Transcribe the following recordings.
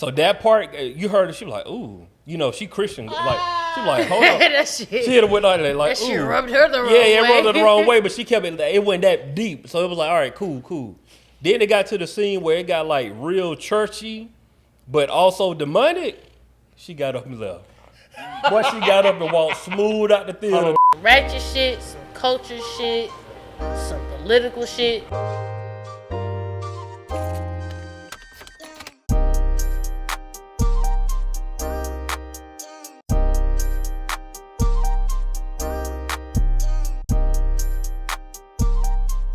So that part, you heard her, she was like, ooh. You know, she Christian. Like, she was like, hold on. That shit. She hit it with like, That shit ooh. rubbed her the wrong way. Yeah, it rubbed her the wrong way, but she kept it, it went that deep. So it was like, all right, cool. Then it got to the scene where it got like real churchy, but also demonic. She got up and left. Boy, she got up and walked smooth out the theater. Ratchet shit, some culture shit, some political shit.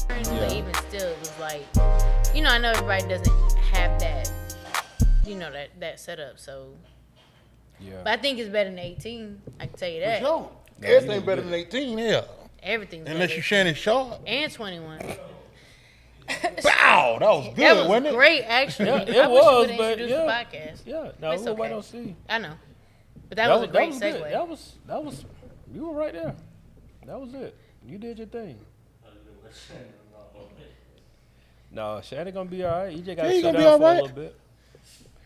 But even still, it was like, you know, I know everybody doesn't have that, you know, that setup, so. Yeah. But I think it's better than 18. I can tell you that. For sure. Everything better than 18, yeah. Everything's Unless better. you Shannon Sharpe. And 21. Wow, that was good, That was wasn't it? great, actually. Yeah, it I wish was, you would but introduce yeah. the podcast. Yeah, no, It's everybody okay. don't see. I know. But that was a great good. segue. That was, you were right there. That was it. You did your thing. No, Shannon gonna be all right. You just gotta Yeah, he sit gonna be down all for a right. little bit.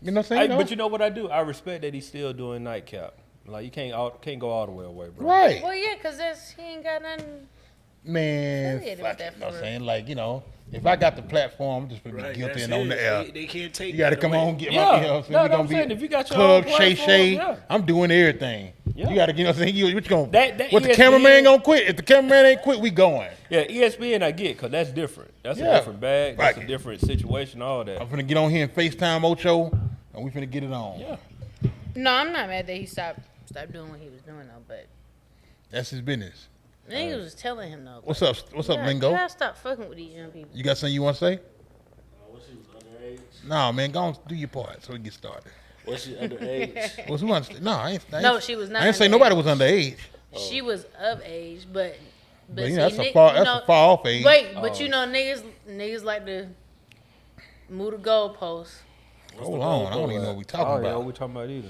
You know what I'm saying? But you know what I do? I respect that he's still doing nightcap. Like you can't go all the way away, bro. Right. Well, yeah, because he ain't got nothing. Man, Affiliated fuck with that it, you know what for I'm real. saying? Like, you know, if I got the platform, I'm just gonna be Right, guilty that's and on it. the air. They can't take You gotta that come away. on and get Yeah. my, you know what I'm saying? No, We gonna I'm be saying, if you got your Club own Shay platform, Shay. yeah. I'm doing everything. Yeah. You gotta, you know what I'm saying? What you gonna, That what the ESPN cameraman gonna quit? If the cameraman ain't quit, we going. Yeah, ESPN I get, because that's different. That's Yeah. a different bag. That's Right. a different situation, all that. I'm finna get on here and FaceTime Ocho, and we finna get it on. Yeah. No, I'm not mad that he stopped doing what he was doing, though. But That's his business. niggas was telling him, though. What's up? What's up, Lingo? You gotta stop fucking with these young people. You got something you want to say? Was she underage? Nah, man, go on, do your part so we can get started. Was she underage? What's who understand? No, I ain't. No, she was not I didn't say underage. nobody was underage. She was of age, but But see, you know, that's a Nick- far, you that's know- a far off age. Wait, but you know, niggas like to move the goalposts. Hold on, I don't even know what we talking What about. we talking about either.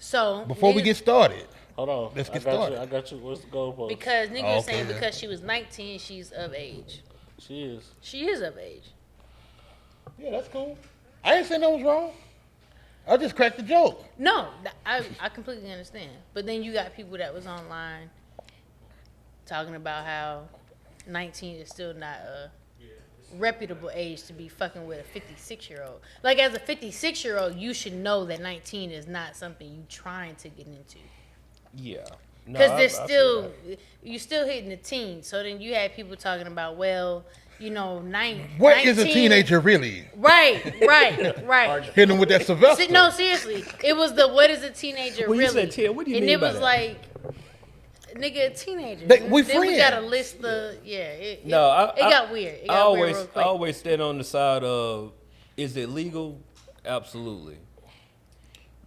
So Before we niggas- get started, Hold on. Let's get I got started. You. I got you. What's the goalpost? because niggas Oh, was okay, saying then. because she was 19, she's of age. She is. She is of age. yeah, that's cool. I didn't say no was wrong. I just cracked the joke. No, I completely understand. But then you got people that was online talking about how 19 is still not a reputable age to be fucking with a 56-year-old. Like, as a 56-year-old, you should know that 19 is not something you trying to get into. Yeah. No, Because I there's feel still, that. you still hitting the teens. So then you had people talking about, well, you know, What 19. is a teenager really? Right. Hitting them with that Sylvester. No, seriously. It was the what is a teenager When you really? said 10, what do you and mean it by was that? like, nigga, a teenager. We then we friends. gotta list the it got weird. It I got always, weird real quick. I always stand on the side of, is it legal? Absolutely.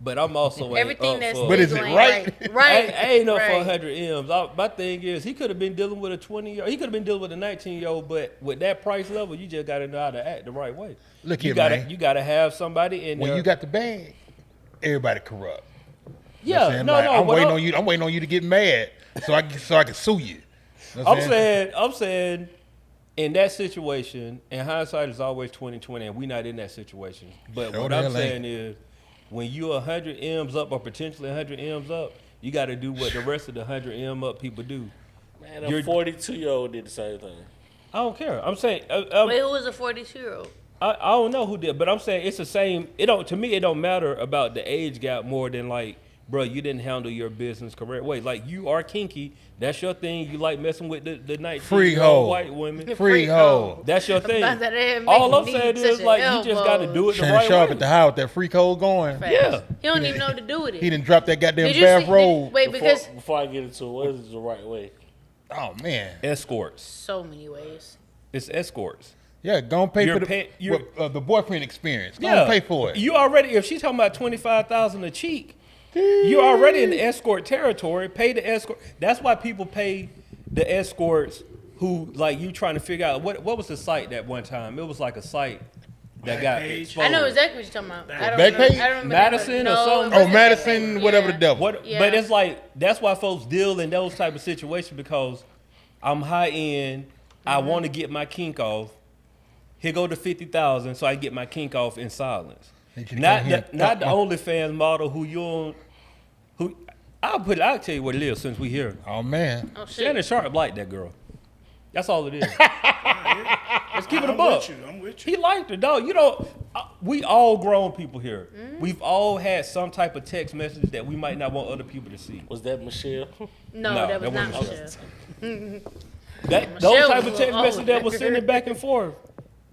But I'm also Everything up that's for, But is it legal ain't right? Right. I ain't up for right. 100 M's. My thing is, he could have been dealing with a 20-year-old. He could have been dealing with a 19-year-old, but with that price level, you just got to know how to act the right way. Look you here, gotta, man. You got to have somebody in When there. you got the bag, everybody corrupt. You yeah, know what I'm saying? no, Like, no. I'm but waiting on you. I'm waiting on you to get mad so I can sue you. You know what I'm saying, in that situation, and hindsight is always 20/20, and we not in that situation. But Sure what the I'm hell saying ain't. is, when you're 100 M's up or potentially 100 M's up, you got to do what the rest of the 100 M up people do. Man, a 42-year-old did the same thing. I don't care. I'm saying, Wait, who was a 42-year-old? I don't know who did, but I'm saying it's the same. To me, it don't matter about the age gap more than like, bro, you didn't handle your business correct way. Like, you are kinky. That's your thing. You like messing with the 19-year-old Freehold. white women. Freehold. That's your thing. About that, it make All I'm me saying such is, an like, you just got to elbow. do it the Shannon right Sharpe way. at the house with that free code going. Facts. Yeah. He don't even know what to do with it. He done dropped that goddamn Did you see- bathrobe. Wait, because Before I get into it, what is the right way? Oh man. Escorts. so many ways. It's escorts. Yeah, go and pay You're for the boyfriend experience. Go and pay for it. You already, if she's talking about $25,000 a cheek, you're already in the escort territory. Pay the escort. That's why people pay the escorts who, like, you trying to figure out what was the site that one time? It was like a site that got Backpage. exposed. I know exactly what you're talking about. I don't Backpage? remember, I don't remember Madison that, or but something? no, it Oh, wasn't Madison, Backpage. whatever Yeah. the devil. What? Yeah. But it's like, that's why folks deal in those type of situations, because I'm high end. I want to get my kink off. Here go the 50,000, so I get my kink off in silence. Not the OnlyFans model who I'll tell you what it is since we here. Oh man. Oh shit. Shannon Sharpe liked that girl. That's all it is. Let's keep it a I'm buck. with you. I'm with you. He liked her, dog. You know, we all grown people here. We've all had some type of text message that we might not want other people to see. Was that Michelle? No, No, that was that not wasn't Michelle. Those Michelle type was of a text little messages that old. was sending back and forth.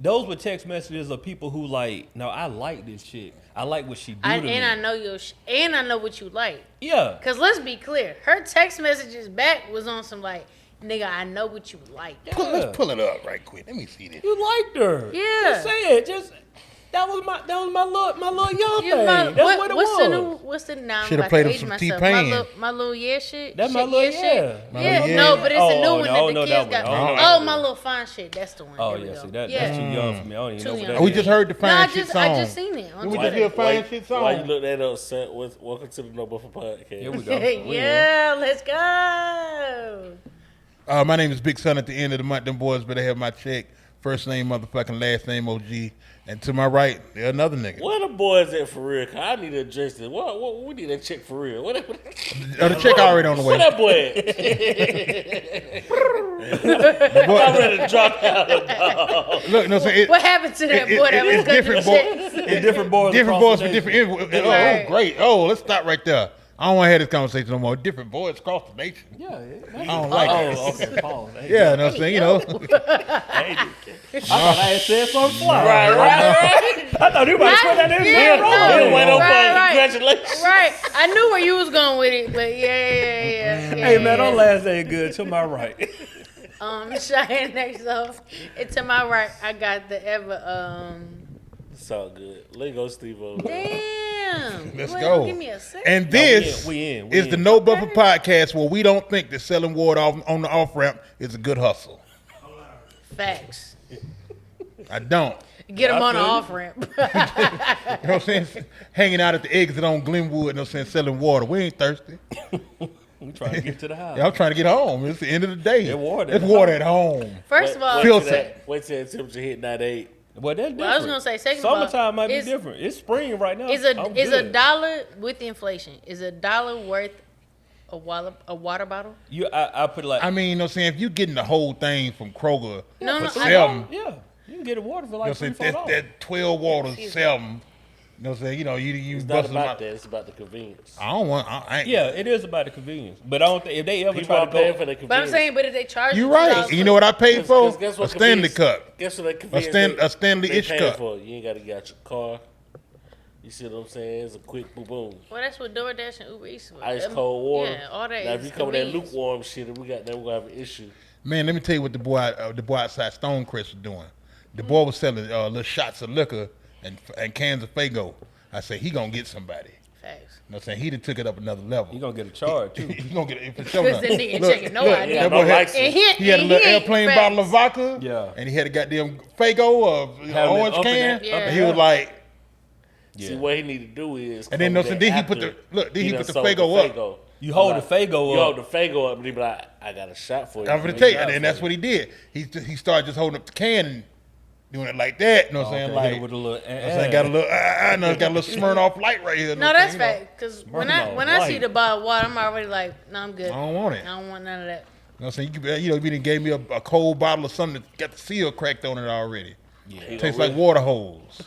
Those were text messages of people who like, no, I like this shit. I like what she do to me. And I know and I know what you like. Yeah. Cause let's be clear, her text messages back was on some like, nigga, I know what you like. Let's pull it up right quick. Let me see this. You liked her. Yeah. Just say it. Just that was my little young You thing. my- That's what it what's was. the new? What's the now? Shoulda I'm played about him to some age myself. T-Pain. My little yeah shit. That's my Shit, little shit. yeah. My Yeah, little no, yeah. but it's a new Oh, one no, I that don't the know kids that got. one. I don't know Oh, that my one. little fine shit. That's the one. Oh There we yeah, go. see that's yeah. too young for me. I don't even know Too what young. that We is. just heard the No, fine shit song. I just seen it. On We Twitter. just hear fine shit song. Why you look that up, son? Welcome to the No Buffer Podcast. Here we go. Yeah, let's go. My name is Big Son. At the end of the month, them boys better have my check. First name motherfucking, last name OG. And to my right, there's another nigga. Where the boys at for real? 'Cause I need to address this. What we need that check for real. What The check already on the where way. that boy at? I'm ready to drop out. Look, no, so What happened to that boy that was it's cutting different, the boy. checks? In different boys. Different across boys the for nation. different. Oh, Right. great. Oh, let's stop right there. I don't want to have this conversation no more. Different boys across the nation. Yeah. I don't like it. Oh, okay. Pause. Yeah, no, I'm saying, you know. I thought I had said something fly. Right. I thought you might put that in there. You went over Right. congratulations. Right. I knew where you was going with it, but yeah. Hey man, don't last ain't good. To my right. Cheyenne next off. And to my right, I got the It's all good. Lingo Stevo. Damn. Let's Wait, go. Give me a second. And this We in. is the No Buffer Podcast, where we don't think that selling water on the off ramp is a good hustle. Facts. I don't. Get them I on the feel you. off ramp. You know what I'm saying? Hanging out at the exit on Glenwood, you know what I'm saying, selling water. We ain't thirsty. We trying to get to the house. Yeah, I'm trying to get home. It's the end of the day. There's water It's at water at home. First of all, Feel- Wait till that temperature hit 98. Well, that's different. Well, I was gonna say, second of all, summertime might be is- different. It's spring right now. is I'm a good. dollar with inflation? Is a dollar worth a water bottle? I put it like I mean, you know what I'm saying? If you getting the whole thing from Kroger No, for no, I seven, yeah, you can get a water for you know like what I'm saying? $3-4. That 12 waters, Excuse me. 7. You know what I'm saying? You know, you It's not busting my... about that. It's about the convenience. I don't want... I ain't... Yeah, it is about the convenience. But I don't think if they ever People try are to paying go, for the But convenience. I'm saying, but if they charge You you right. $2 You know what I paid for? Guess A what Stanley convenience- cup. Guess what that convenience A Stanley they ish paying cup. for? You ain't got to get out your car. You see what I'm saying? It's a quick boom boom. Well, that's what DoorDash and Uber Eats for. Ice cold water. Yeah, all that. Now if is you come with that convenience. lukewarm shit, and we got that, we're gonna have an issue. Man, let me tell you what the boy outside Stonecrest was doing. The boy was selling little shots of liquor and cans of Fago. I said, he gonna get somebody. Facts. You know what I'm saying? He done took it up another level. you're gonna get a charge too. He gonna get it for sure. Because the nigga checking no ID. Yeah, That no boy had, license. And he had a little ain't airplane facts. bottle of vodka. Yeah. And he had a goddamn Fago or Having it orange up in can. that- Yeah. And he was like, See, Yeah. what he need to do is. and then come no, so back then he after put he done put the sold Fago up. Fago. You hold Like, the Fago You up. hold the Fago up, and he be like, I got a shot for you. I'm gonna tell you, and that's what he did. He started just holding up the can and doing it like that. You know what I'm saying? Okay, Like, hit it with a little. you know what I'm saying? Got a little, no, got a little Smirnoff light right here. No, that's you know. fact. Because when I Smirnoff see Light. the bottle of water, I'm already like, no, I'm good. I don't want it. I don't want none of that. You know what I'm saying? You know, if you done gave me a cold bottle of something that got the seal cracked on it already. Yeah. Tastes like water hose.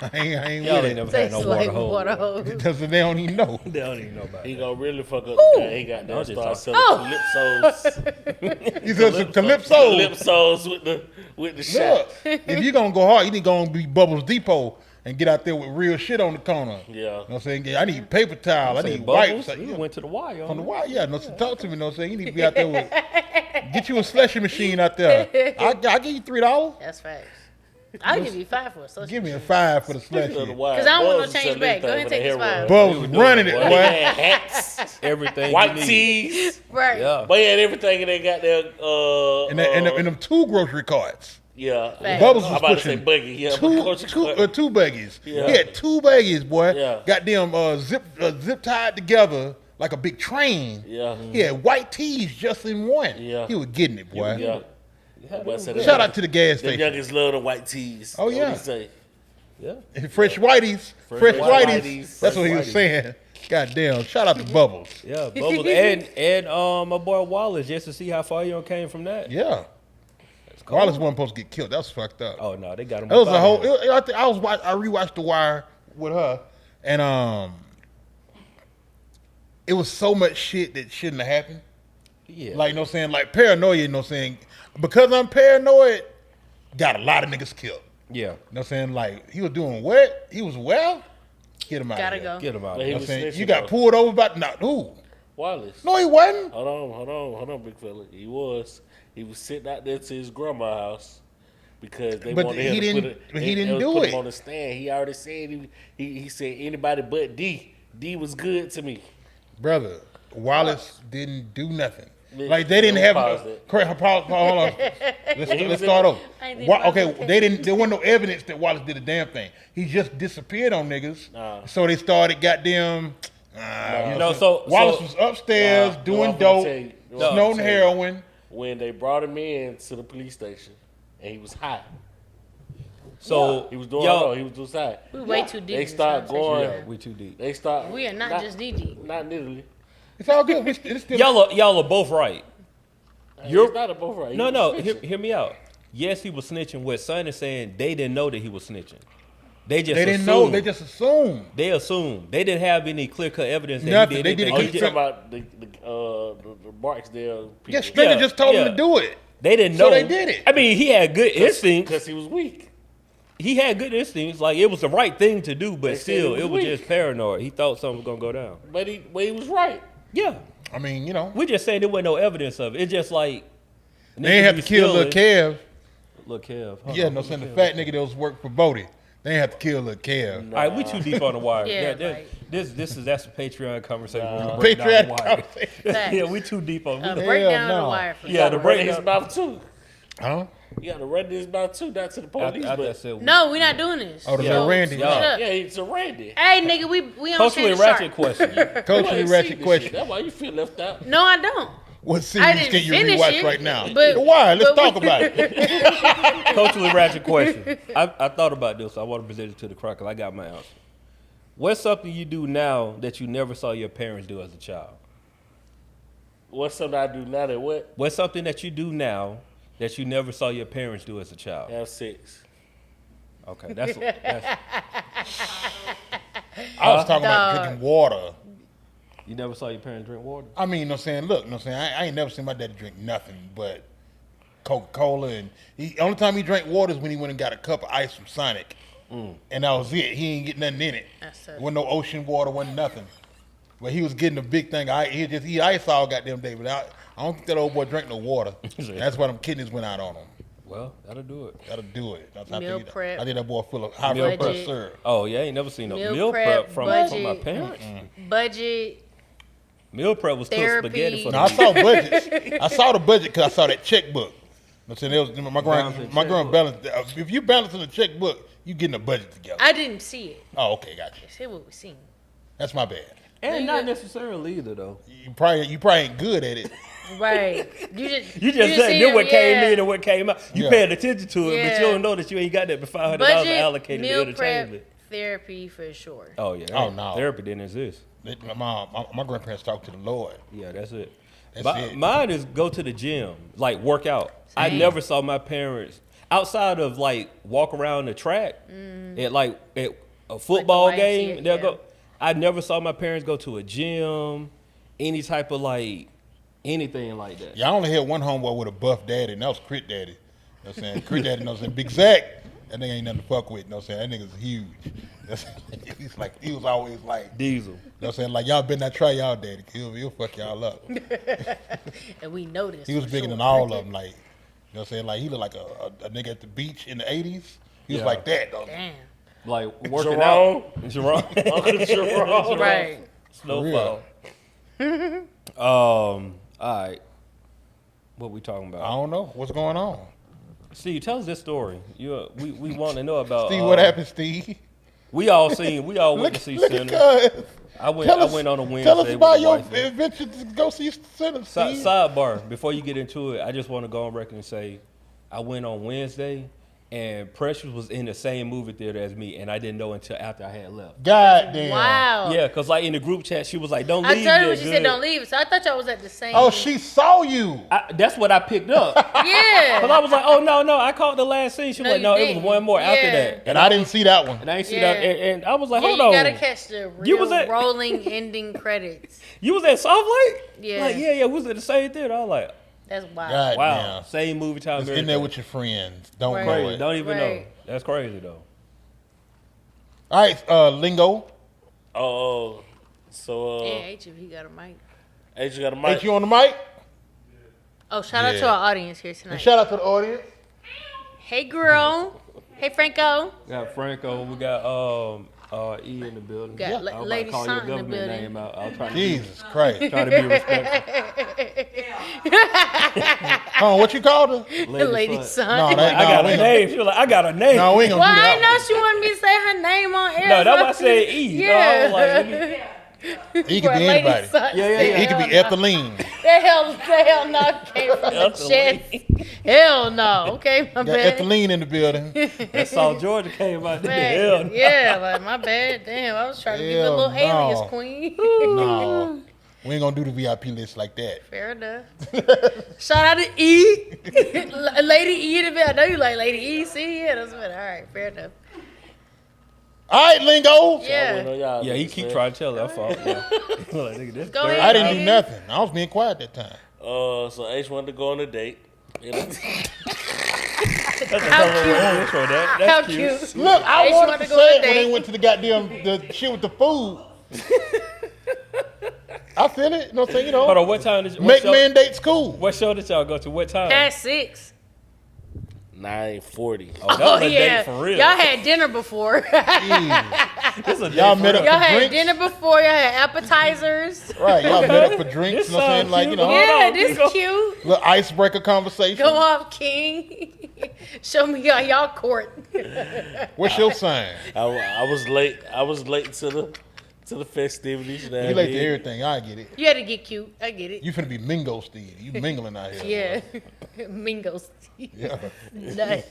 I ain't Y'all with ain't it. never had Tastes no like water hole. water hose. Because they don't even know. They don't even know about He it. gonna really fuck up the guy. He got No, that just start talk. selling calypsos. He said some calypso. Calypsos with the shot. Look, if you gonna go hard, you need to go and be Bubbles Depot and get out there with real shit on the corner. Yeah. You know what I'm saying? I need paper towel. I Say need Bubbles, wipes. you went to the wire. On the wire, yeah. No, so talk to me. No, saying you need to be out there with. Get you a slushy machine out there. I give you $3. That's facts. I'll give you 5 for a social. Give me a 5 for the Because slushy. I don't want no change back. Go ahead and take this 5. Bubs We were doing running it, it, boy. boy. Hats, Everything. white you need. tees. Right. Yeah. But he had everything, and they got their And them 2 grocery carts. yeah. Facts. Bubbles I'm was about to say pushing buggy. Yeah, but Coach two baggies. Yeah. He had 2 baggies, boy. Yeah. Goddamn zip tied together like a big train. Yeah. He had white tees just in one. Yeah. He was getting it, boy. Yeah. Shout out to the gas Them station. youngest love the white tees. Oh, yeah. What he say? Yeah. Fresh Whiteys. Fresh Whiteys. Whiteys. That's what he was Whiteys. saying. God damn. Shout out to Bubbles. Yeah, Bubbles and my boy Wallace, just to see how far you came from that. Yeah. Cool. Wallace wasn't supposed to get killed. That was fucked up. Oh no, they got him. It was a up whole. out of here. I rewatched The Wire with her, and it was so much shit that shouldn't have happened. Yeah. Like, you know what I'm saying? Like, paranoia, you know what I'm saying? Because I'm paranoid, got a lot of niggas killed. Yeah. You know what I'm saying? Like, he was doing what? He was well? Get him out Gotta of here. go. Get him out. But of he You know here. what I'm was saying? snitching, You got though. pulled over by, not who? Wallace. No, he wasn't. Hold on, big fella. He was sitting out there to his grandma's house because they But wanted he him didn't- to put it. but he didn't was do put it. him on the stand. He already said he said anybody but D. D was good to me. Brother, Wallace didn't do nothing. Man, Like, they didn't have. pause it. Hold on. Let's start over. I didn't pause Okay, it. there wasn't no evidence that Wallace did a damn thing. He just disappeared on niggas. Nah. So they started goddamn. Nah. No, so Wallace was upstairs Nah, doing I'm gonna dope, tell you. No, I'm snorting tell you. heroin. When they brought him in to the police station and he was high. so He was doing y'all, he was doing side. We way too deep. They in this start conversation. going. yeah, we too deep. They start. We are not just DD. Not literally. It's all good. It's still, Y'all are both right. You're not a both right. He No, was no, snitching. hear me out. Yes, he was snitching. What Son is saying, they didn't know that he was snitching. They just they didn't assumed. know. They just assumed. They assumed. They didn't have any clear cut evidence that Nothing. he They did did anything. it Oh, He you keep just- talking about the Barksdale people? Yeah, Stringer Yeah, just told yeah. him to do it. They didn't So know. they did it. I mean, he had good instincts. Because he was weak. He had good instincts. Like, it was the right thing to do, but They said still, he was it was weak. just paranoid. He thought something was gonna go down. But he was right. Yeah, I mean, you know, we just saying there wasn't no evidence of it. It's just like they ain't have to kill Lil Kev. Look, Kev. Yeah, no, saying the fat nigga that was working for Bodie. They ain't have to kill Lil Kev. All right, we too deep on the wire. Yeah, That- that's a Patreon conversation. Nah. We break down the Patriotic wire. conversation. Facts. Yeah, we too deep on. A We, breakdown of no. the wire. For Yeah, You got the to run in breakdown- his mouth too. Huh? You got to run in his mouth too, not to the police. I but said, No, we're not doing this. Oh, the Yeah. Lil Randy. Yeah. Shut up. yeah, it's a Randy. Hey, nigga, we on Culturally Shannon Ratchet Sharpe. Question. Culturally You ain't Ratchet seen this Question. shit. That's why you feel left out. No, I don't. What I series didn't can you finish rewatch it, right now? but- The Wire. Let's but talk we- about it. Culturally Ratchet Question. I thought about this. I want to present it to the crowd because I got my answer. What's something you do now that you never saw your parents do as a child? What's something I do now that what? What's something that you do now that you never saw your parents do as a child? Have sex. Okay, that's I was talking about Dog. drinking water. you never saw your parents drink water. I mean, you know what I'm saying? Look, you know what I'm saying? I ain't never seen my daddy drink nothing but Coca-Cola. And only time he drank water is when he went and got a cup of ice from Sonic. And that was it. He ain't get nothing in it. That's There tough. wasn't no ocean water, wasn't nothing. But he was getting a big thing. He just eat ice all goddamn day. But I don't think that old boy drank no water. That's why them kidneys went out on him. Well, that'll do it. That'll do it. Meal prep. I think that boy full of high Meal blood pressure budget. syrup. Oh yeah, I ain't never seen no Meal meal prep, prep from budget. my parents. Budget. Meal prep was cooked Therapy. spaghetti for No, I the saw budgets. I saw the budget because I saw that checkbook. You know what I'm saying? It was, my Balancing grand balance. If you balancing the checkbook, you getting a budget together. I didn't see it. Oh, okay, gotcha. Say what we seen. That's my bad. and No, not you- necessarily either though. You probably ain't good at it. Right. You just You just said see knew him, what came yeah. in and what came out. You Yeah. paying attention to it, but you Yeah. don't know that you ain't got that $500 Budget, allocated to meal prep, entertainment. therapy for sure. Oh yeah. Oh, no. Therapy didn't exist. My grandparents talked to the Lord. Yeah, that's it. That's it. Mine is go to the gym, like work out. I Same. never saw my parents outside of like walk around the track at a football YMCA, game. They'll yeah. go. I never saw my parents go to a gym, any type of like anything like that. Yeah, I only had one homeboy with a buff daddy, and that was Crit Daddy. You know what I'm saying? Crit Daddy, you know what I'm saying? Big Zach. That nigga ain't nothing to fuck with, you know what I'm saying? That nigga's huge. That's, he was always like, Diesel. you know what I'm saying? Like, y'all better not try y'all daddy. He'll fuck y'all up. And we know this. He was for bigger sure. than all of them. Like, you know what I'm saying? Like, he looked like a nigga at the beach in the 80s. He was Yeah. like that, though. Damn. Like working Jerome. out. Jerome. Uncle Jerome. Right. Snowfall. All right. What we talking I about? don't know. What's going on? Steve, tell us this story. We want to know about. Steve, what happened, Steve? We all went to see look Sinners. at cuz. I went Tell us- on a Wednesday. Tell us with about the your wife. adventure to go see Sinners, Steve. Sidebar, before you get into it, I just want to go on record and say, I went on Wednesday, and Precious was in the same movie theater as me, and I didn't know until after I had left. God damn. Wow. Yeah, because like in the group chat, she was like, don't I leave told her yet, when she good. said don't leave, so I thought y'all was at the same. Oh, she saw you. That's what I picked up. Yeah. Because I was like, oh, no, I caught the last scene. She was No, like, no, you it was didn't. one more after Yeah. that. And I didn't see that one. And I ain't see Yeah. that. And I was like, Yeah, hold you on. gotta catch the You real was at- rolling ending credits. You was at Soft Lake? Yeah. Like, yeah, we was at the same theater. I was like, That's wild. God wow, damn. same movie time. Just in there with your friends. Don't Right. know Crazy. it. Don't even know. Right. That's crazy, though. All right, Lingo. Oh, so Yeah, H if he got a mic. H got a Hey, mic. you on the mic? Oh, shout out Yeah. to our audience here tonight. And shout out to the audience. Hey, girl. Hey, Franco. We got Franco. We got E in the building. Got I was about to Lady call your Son in the government building. name out. I'll try to Jesus Christ. try to be respectful. Hold on, what you called her? Lady Son. Son. No, that, I got we a ain't name. She was like, I got a name. Gonna, no, we ain't gonna Well, do I that. didn't know she wanted me to say her name on air. No, that's so- why I said E. Yeah. No, I was like, let me- He For could be Lady anybody. Son. Yeah. He could be Ethelene. The hell no came from the chest. Hell no. Okay, my Got bad. Ethelene in the building. that South Georgia came out there. Man, Hell no. yeah, like my bad. Damn, I was trying to be the Hell little no. alias queen. No. We ain't gonna do the VIP list like that. Fair enough. Shout out to E. Lady E in the bed. I know you like Lady E. See, yeah, that's better. All right, fair enough. All right, Lingo. I wouldn't Yeah. know y'all Yeah, he this, keep man. trying to tell her. That's fault. Yeah. Like, nigga, this Go third ahead. I didn't do Lady. nothing. I was being quiet that time. So H wanted to go on a date. You know? That's a How hell of a cute. intro. That's How cute. cute. Look, I H wanted wanted to to go say on a it when date. they went to the goddamn the shit with the food. I feel it. You know what I'm saying? You Hold know, on, what time did you, make mandate school. what show did y'all go to? What time? Past 6. 9:40. Oh, that was a yeah. date for real. Y'all had dinner before. Jeez. This a date Y'all for met real. up Y'all for had drinks. dinner before. Y'all had appetizers. Right, y'all met up for drinks. This You know what I'm saying? sounds Like, you cute. know, Hold Yeah, on, this go. cute. little icebreaker conversation. Go off, King. Show me y'all court. What's your sign? I was late. I was late to the festivities. You know You what I late to mean? everything. I get it. You had to get cute. I get it. You finna be Mingo Steve. You mingling out here. Yeah. Mingos. Yeah. Nuts.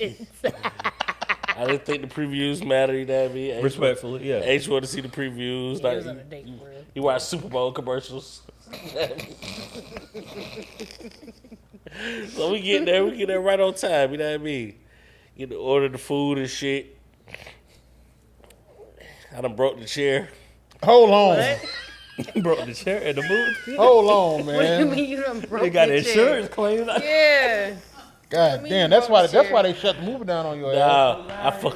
I didn't think the previews mattered. You know what I mean? H- Respectfully, yeah. H wanted to see the previews. He Like, was on a date for real. he watched Super Bowl commercials. So we get there right on time. You know what I mean? Get to order the food and shit. I done broke the chair. Hold on. What? Broke the chair at the movie. Hold on, What do you man. mean you done broke They got your insurance chair? claims. Yeah. God mean damn, you that's why broke the that's why chair? they shut the movie down on your ass. Nah,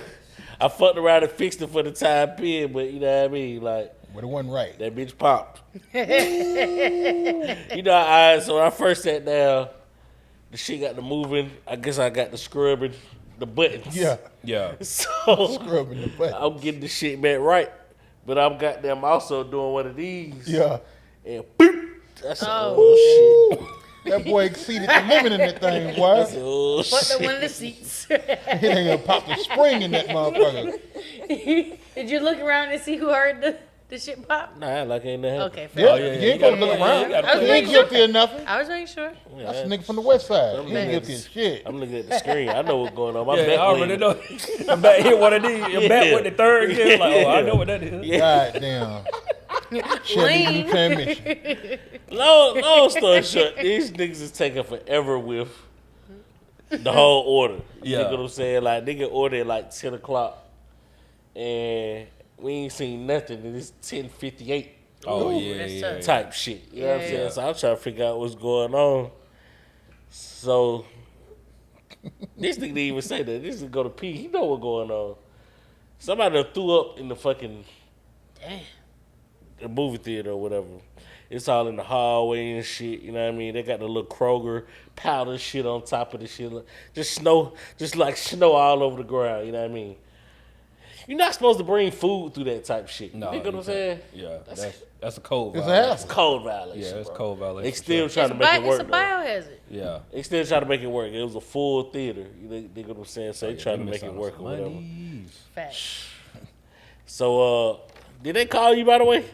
I fucked around and fixed it for the time being, but you know what I mean? Like, But it wasn't right. that bitch popped. You know, so when I first sat down, the shit got to moving. I guess I got to scrubbing the buttons. Yeah. Yeah. So Scrubbing the butt. I'm getting the shit back right. But I'm goddamn also doing one of these. Yeah. And boop. I said, Oh. oh shit. That boy exceeded the limit in that thing, I boy. said, oh Put the shit. one of the seats. He ain't gonna pop the spring in that motherfucker. Did you look around and see who heard the shit pop? Nah, like ain't that. Okay, fair. Yeah, Oh, yeah, you you ain't gonna gotta look play- around. you gotta I was He making ain't sure. guilty of nothing. I was making sure. Yeah, That's a nigga from the west side. He ain't Man. guilty of shit. I'm looking at the screen. I know what's going on. My Yeah, back I already leaning. know. I'm back hit one of these. You're back Yeah. with the third gear. Like, oh, I know what that is. Yeah. God damn. Chevy new Lean. transmission. Long story short, these niggas is taking forever with the whole order. You Yeah. know what I'm saying? Like, nigga ordered at like 10 o'clock, and we ain't seen nothing, and it's 10:58 Oh, Ooh, yeah, that's yeah. tough. type shit. You know what I'm Yeah. saying? So I'm trying to figure out what's going on. So, this nigga didn't even say that. This nigga go to pee. He know what's going on. Somebody done threw up in the fucking Damn. the movie theater or whatever. It's all in the hallway and shit. You know what I mean? They got the little Kroger powder shit on top of the shit. Just snow all over the ground. You know what I mean? You're not supposed to bring food through that type of shit. No, you know what I'm saying? Yeah, that's a cold It's a violation. hassle. It's cold violation. Yeah, it's bro. cold violation. They for still sure. trying to make it work. It's a though. biohazard. Yeah. They still trying to make it work. It was a full theater. You know what I'm saying? So they trying to make it work or whatever. Monies. Facts. So, did they call you by the way?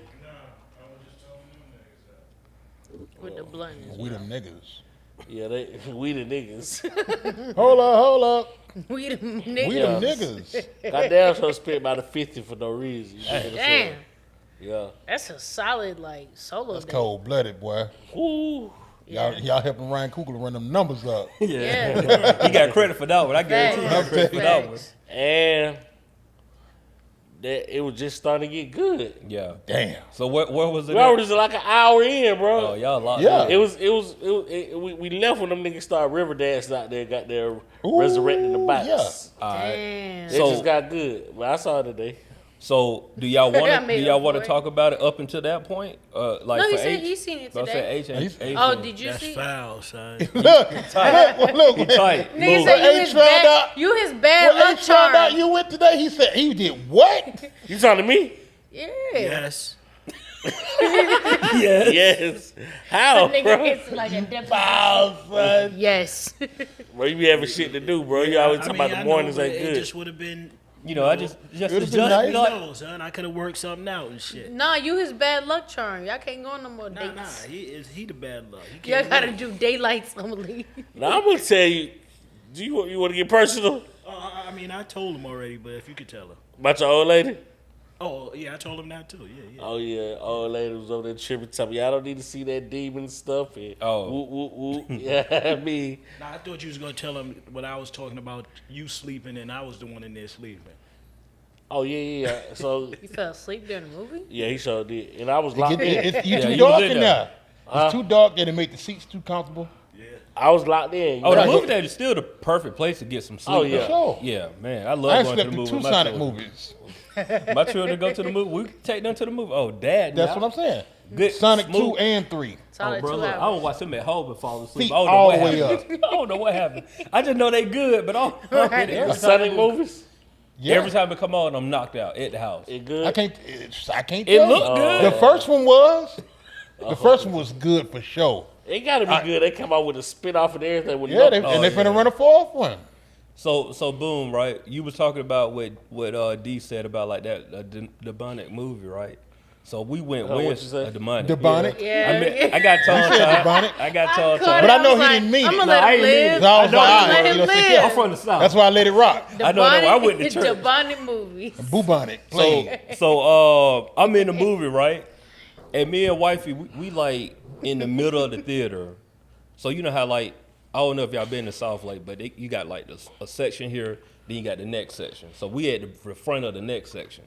With the bluntness. We them niggas. Yeah, we the niggas. Hold up. We the niggas. We them niggas. Goddamn, so spent about a 50 for no reason. You know what I'm saying? Damn. Yeah. That's a solid solo That's date. cold blooded, boy. Ooh. Y'all helping Ryan Coogler run them numbers up. Yeah. He got credit for that one. I guarantee he got Facts. credit for that one. Facts. And that it was just starting to get good. Yeah. Damn. So where was it? We already was like an hour in, bro. Oh, y'all locked Yeah. in. We left when them niggas started river dancing out there, got their Ooh, resurrecting the box. yeah. All right. Damn. It So- just got good. But I saw it today. So do y'all want I to made do y'all up want for to it. talk about it up until that point? Like No, he for said H? he seen it I said today. H ain't. He's- H Oh, ain't- did you That's see? foul, son. Look. He tight. Nigga Move. said you H his found bad. out- You his bad When luck H found out charm. you went today, he said he did what? You talking to me? Yeah. Yes. Yes. Yes. How, Nigga bro? hits like a deposition. Wow, son. Yes. Bro, you be having shit to do, bro. You always talking about the mornings know, ain't but good. It just would have been. You know, I just It'd adjust. been nice. You know, No, son. I could have worked something out and shit. Nah, you his bad luck charm. Y'all can't go on no more Nah, dates. he the bad luck. He Y'all can't gotta win. do daylights only. Now I'm gonna tell you. Do you want to get personal I mean, I told him already, but if you could tell her. about your old lady? Oh, yeah, I told him that too. Yeah. Oh yeah, old lady was over there tripping, telling me I don't need to see that demon stuff. And Oh. whoop whoop whoop. Yeah, I mean, Nah, I thought you was gonna tell him what I was talking about. You sleeping and I was the one in there sleeping. oh yeah. So You fell asleep during the movie? yeah, he sure did, and I was You locked in. you Yeah, too you dark was in in there. there. It's too dark there to make the seats too comfortable. I was locked in. Oh, the Right. movie theater is still the perfect place to get some sleep. Oh, yeah. For sure. Yeah, man, I I love ain't going to slept the in movie. two with my Sonic children. movies. My children go to the movie. We take them to the movie. Oh, Dad, That's now. what I'm saying. Good, Sonic smooth. 2 and 3. Solid Oh, bro, 2 look, I hours. don't watch them at home and fall asleep. Feet I don't know all what the way happened. I don't know what happened. I just know they good, but every Sonic time, movies. Yeah. every time it come on, I'm knocked out at the house. It good. I can't It tell you. looked good. The first one was. The first one was good for sure. It gotta be good. They come out with a spin off and everything. With Yeah, no- and they finna run a fourth one. So boom, right? You was talking about what D said about like that demonic movie, right? So we went what you with say? a demonic. Demonic? Yeah. I mean, I got tongue said tied. demonic? I got tongue Caught tied. But it. I know was he didn't mean I'm it. gonna No, let I him ain't mean it. live. So I was I know like, he all right, let him you know, live. yeah. I'm from the south. That's why I let it rock. I know. I went to church. Demonic movies. Bubonic. Played. So I'm in the movie, right? And me and wifey, we like in the middle of the theater. So you know how like I don't know if y'all been to South Lake, but you got like a section here, then you got the next section. So we at the front of the next section,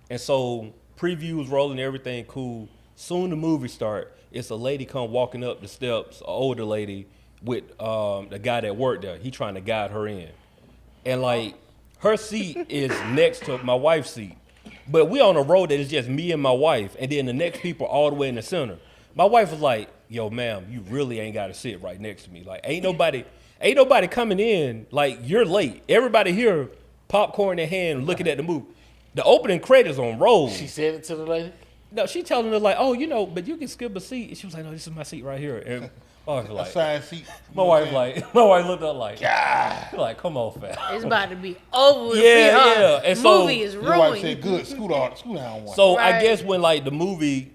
and so previews rolling, everything cool. Soon the movie start. It's a lady come walking up the steps, an older lady with the guy that worked there. He trying to guide her in, and like her seat is next to my wife's seat. But we on a road that is just me and my wife, and then the next people all the way in the center. My wife was like, "Yo, ma'am, you really ain't got to sit right next to me. Like, ain't nobody coming in. Like, you're late. Everybody here, popcorn in hand, looking at the movie. The opening credits on roll. She said it to the lady. No, she telling her like, oh, you know, but you can skip a seat. And she was like, no, this is my seat right here. And my wife was like, Assigned seat. my wife looked up like, like, come on, fam. It's about to be over. Yeah. And so movie is Your wife said, ruined. good, scoot down one. So I Right. guess when like the movie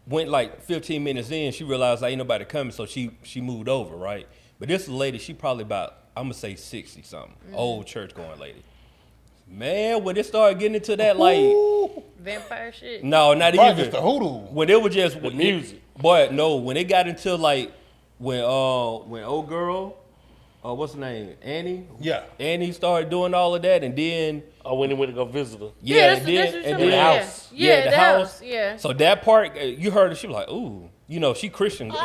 went like 15 minutes in, she realized like, ain't nobody coming, so she moved over, right? But this lady, she probably about, I'm gonna say 60 something, old church going lady. Man, when it started getting into that like, Ooh, Vampire shit. no, not probably even. just the hoodoo. When it was just The music. Boy, no, when it got into like when old girl, what's her name, Annie? Yeah. Annie started doing all of that, and then Or when he went to go visit her. yeah, that's and then, what and you're then saying. the house. Yeah, the house. Yeah. So that part, you heard her, she was like, ooh, you know, she Christian, like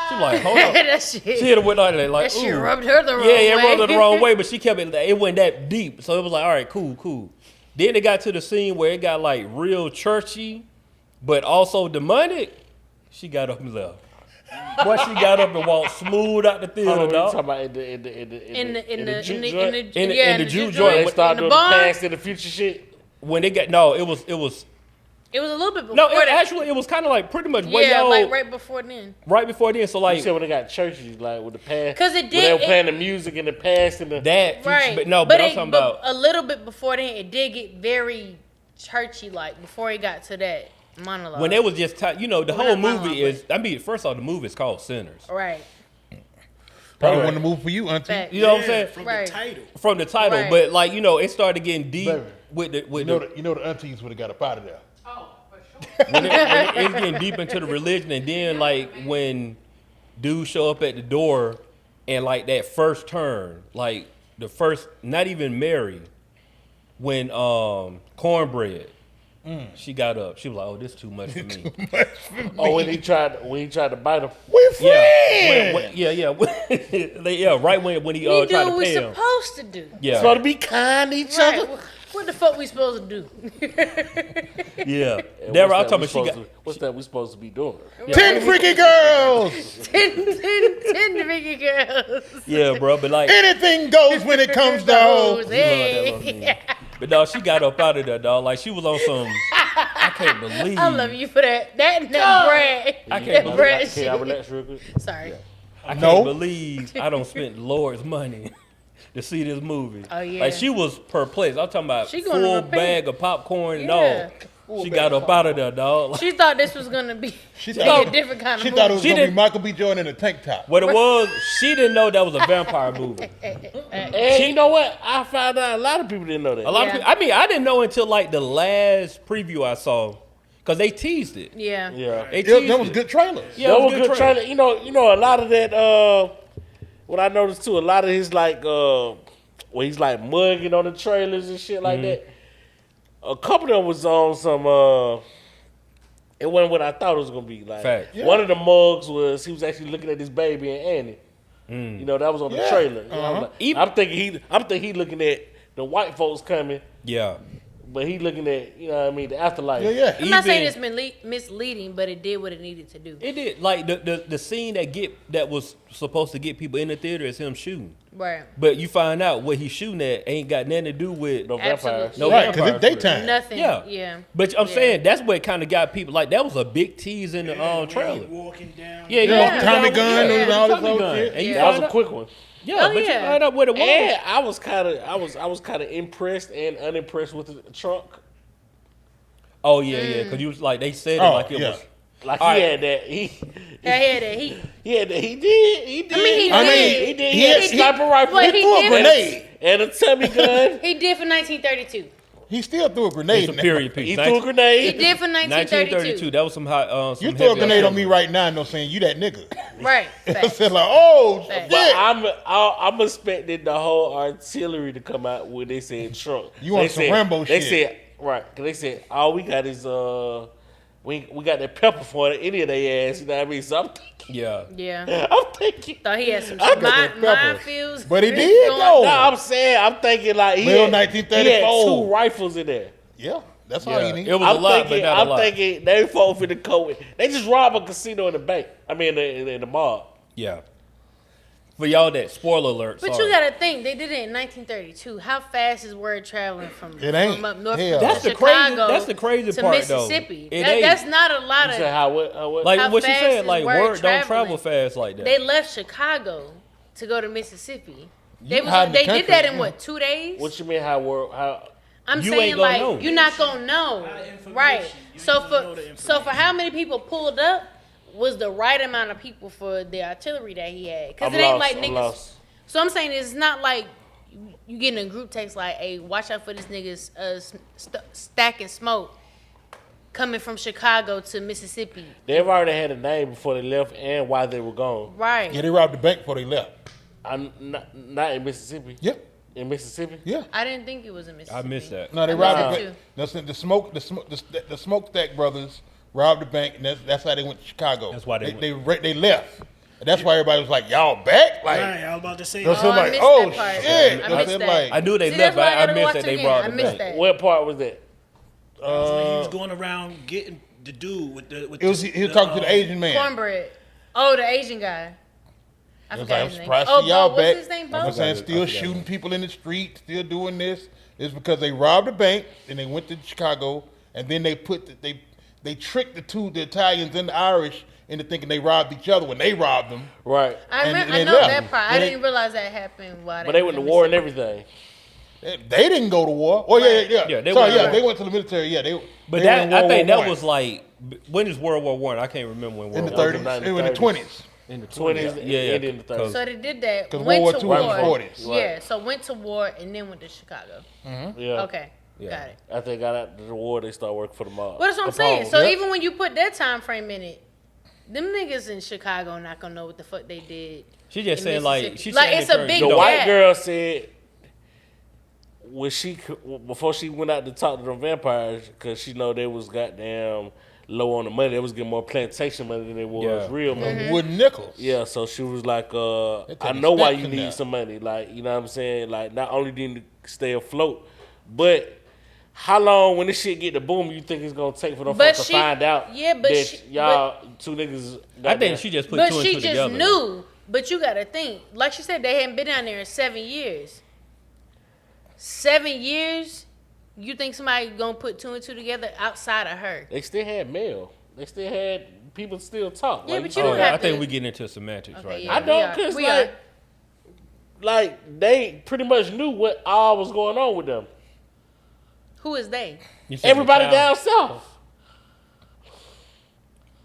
she was like, hold on. that shit. She hit her with like, That shit ooh. rubbed her the wrong Yeah, way. it rubbed her the wrong way, but she kept it went that deep. So it was like, all right, cool. Then it got to the scene where it got like real churchy, but also demonic. She got up and left. Boy, she got up and walked smooth out the Hold theater, on, you talking dog. about in the Jew joint? In the Jew joint. joint. They When start In the doing the barn. past and the future shit. When it got it was It was a little bit before no, that. actually it was kind of like pretty much way Yeah, y'all like right before then. right before then. So You like said when they got churches, like with the past. 'Cause it when did- they were it- playing the music in the past and the. that, Right. but no, but I'm it- talking about. a little bit before then, it did get very churchy like before it got to that monologue. When it was just, the Well, whole not movie monologue, is. I mean, first off, the movie is called Sinners. right. Probably Right. wasn't a move for you, auntie. Fact. You know what I'm saying? From Right. the title. From the title, Right. but like it started getting deep Baby, with the You know the aunties would have got up out of there. when it's getting deep into the religion, and then like when dudes show up at the door, and like that first turn, like the first, not even Mary, when Cornbread, she got up, she was like, "Oh, this is too much for me." Oh, when he tried to bite him. We Yeah, friends. yeah, right when he We do tried to what we pay him. supposed to do. Yeah, Supposed to be kind to each Right. other. What the fuck we supposed to do? yeah. And Deborah, I'm what's that talking we about she got. supposed to- What's that we supposed to be doing? 10 freaky girls. 10 biggie girls. Yeah, bro, but like, Anything goes when it comes to hoes. Hey. but dog, she got up out of there, dog. Like she was on some. I can't believe. I love you for that. That bread. I can't That believe- bread Can I shit. relax real quick? Sorry. I can't No. believe I don't spend Lord's money to see this movie. Oh, yeah. Like she was perplexed. I'm talking about She gonna full repent. bag of popcorn and Yeah. all. She got up out of there, dog. Like, She thought this was gonna be She a thought, different kind of she movie. thought it was She going to be didn't- Michael B. Jordan in a tank top. what it was, she didn't know that was a vampire movie. And you know what? I found out a lot of people didn't know that. A lot Yeah. of people, I mean, I didn't know until like the last preview I saw, cause they teased it. Yeah. Yeah. They Yeah, teased that was it. good trailers. Yeah, That it was was good good trailer. You know, a lot of that. What I noticed too, a lot of his like, where he's like mugging on the trailers and shit like that. A couple of them was on some. It wasn't what I thought it was gonna be. Like Fact. Yeah. one of the mugs was he was actually looking at his baby and Annie. You know that was on the Yeah. trailer. You know, Uh-huh. I'm thinking he looking at the white folks coming, Yeah. but he looking at the afterlife. Yeah. I'm not saying Even- it's misleading, but it did what it needed to do. It did. Like the scene that was supposed to get people in the theater is him shooting. Right. But you find out what he's shooting at ain't got nothing to do with No vampires. Absolutely. no Right, because vampires. it's daytime. Nothing. Yeah. Yeah. But I'm Yeah. saying that's what kind of got people like that was a big tease in the trailer. Walking down. Yeah, Yeah. Tommy gun Yeah. and all this Tommy old gun. shit. And you Yeah. That was find a out, quick one. yeah, Oh, but you yeah. find out what it was. And I was kind of impressed and unimpressed with the trunk. Oh yeah, because you was like they said it Oh, like it yeah. was. Like All he right. had that. I had that. He He did. He did. I mean, he I mean, did. He did. he He had a had- sniper rifle. But He threw a did. grenade. and a tummy gun. He did for 1932. He still threw a grenade. It's a in there. period piece. He threw a He grenade. did for 1932. 1932. That was some hot. Some You throw a heavy grenade on artillery. me right now, no saying you that nigga. Right. I Facts. said like, oh Facts. shit. But I'm expecting the whole artillery to come out when they said trunk. You want They some said- Rambo They shit. said right. Cause they said all we got is we got that pepper for any of their ass. You know what I mean? So I'm thinking. Yeah. Yeah. I'm thinking. Thought he had some I got that pepper. minefields. But he did, going- though. No, I'm thinking like he Little had 1934. 2 rifles in there. Yeah, that's all you Yeah. need. It was a lot, but not a I'm lot. thinking they folk for the COVID. They just robbed a casino in the bank. I mean, in the mall. Yeah. For y'all, that spoiler alert. But sorry. you gotta think they did it in 1932. How fast is word traveling from It ain't. from up north Hell. to That's the Chicago crazy. That's the crazy to part, Mississippi? though. It That, ain't. that's not a lot You of. said how what? Like how what she fast said. is Like word word don't traveling? travel fast like that. They left Chicago to go to Mississippi. They You hide in the did country, that in yeah. what, 2 days? What you mean how? I'm You saying ain't gonna like know. you're not gonna know, information. right? You So ain't gonna know for the so for information. how many people pulled up was the right amount of people for the artillery that he had? Because I'm it ain't lost, like I'm niggas. lost. So I'm saying it's not like you getting a group text like, "Hey, watch out for this niggas stacking smoke coming from Chicago to Mississippi." They've already had a name before they left and why they were gone. Right. Yeah, they robbed the bank before they left. I'm not in Mississippi. Yep. In Mississippi. Yeah. I didn't think it was in Mississippi. I missed that. No, they I robbed missed the that bank. The smokestack brothers robbed the bank, and that's how they went to Chicago. That's why they left. And that's why everybody was like, "Y'all back?" Like, Right, I was about to say They'll that. say I like, missed "Oh that part. shit!" I They'll missed say that. like, I knew they See, left, that's but why I I gotta missed watch that they again. brought I the missed bank. that. What part was that? He was going around getting the dude with the. With it was he was talking to the Asian man. Cornbread. Oh, the Asian guy. I It was forgot like, I'm his name. surprised to Oh, see y'all Bo, back. what's his name? I'm Bo? saying still shooting people in the street, still doing this. It's because they robbed the bank, and they went to Chicago, and then they they tricked the Italians and the Irish into thinking they robbed each other when they robbed them. Right. I and know they left. that part. I And they- didn't realize that happened. While But they went to war and Mississippi. everything. They didn't go to war. Oh yeah. Yeah, they Sorry, went to war. they went to the military. Yeah, they. But they that were in I think World that War was like when is World War One? I can't remember when in World the War. 30s. War. It was in the 20s. In the 20s, yeah, and in the 30s. So they did that. 'Cause Went World to War II war. was 40s. Yeah. So went to war and then went to Chicago. Yeah. Okay. Yeah. Got it. After they got out the war, they started working for the mob. Well, that's what I'm Capone. saying. So Yep. even when you put that time frame in it, them niggas in Chicago not gonna know what the fuck they did. She just in saying like Mississippi. she's Like, saying it's a in big The terms- white gap. girl said when before she went out to talk to the vampires, because she know they was goddamn low on the money. They was getting more plantation money than they was Yeah. real money. Mm-hmm. Wooden nickels. Yeah, so she was like, I taking know why steps you in need that. some money. Like, you know what I'm saying? Like, not only do you need to stay afloat, but how long when this shit get to boom you think it's gonna take for them But folks she- to find out yeah, but that she- y'all two niggas I think she just put But two and she two just together. knew. But you gotta think, like she said, they hadn't been down there in 7 years. 7 years. You think somebody gonna put two and two together outside of her? They still had mail. They still had people still talk. Yeah, Like, but you Oh, don't yeah, have I think to- we getting into semantics Okay, right yeah. now. I We don't, are. cause We like they pretty much knew what all was going on with them. Who is they? You said Everybody the down town. south.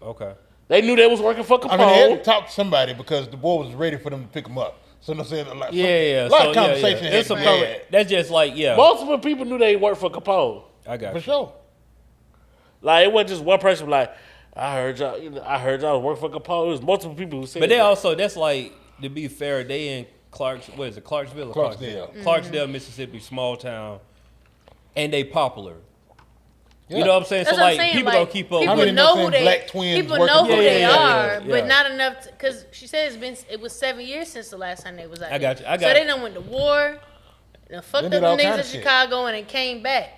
Okay. They knew they was working for Capone. I mean, they had to talk to somebody because the boy was ready for them to pick him up. So I'm saying, like, Yeah. a lot so, of conversation Yeah. had It's to some be conver- had. That's just like Multiple people knew they worked for Capone. I got For you. sure. Like it wasn't just one person like, I heard y'all. I heard y'all work for Capone. It was multiple people who said. But they that. also that's like to be fair, they in Clarksville or Clarksdale. Clarksdale, Mississippi, small town, and they popular. Yeah. You know what I'm saying? That's so what I'm like saying. people like, gonna keep up. How People many know know who they. black twins People working know for who they Yeah, are, yeah. but not enough. Because she said it was 7 years since the last time they was out I got there. you, I got so they you. done went to war. Done fucked up did the all niggas kind in of shit. Chicago and then came back.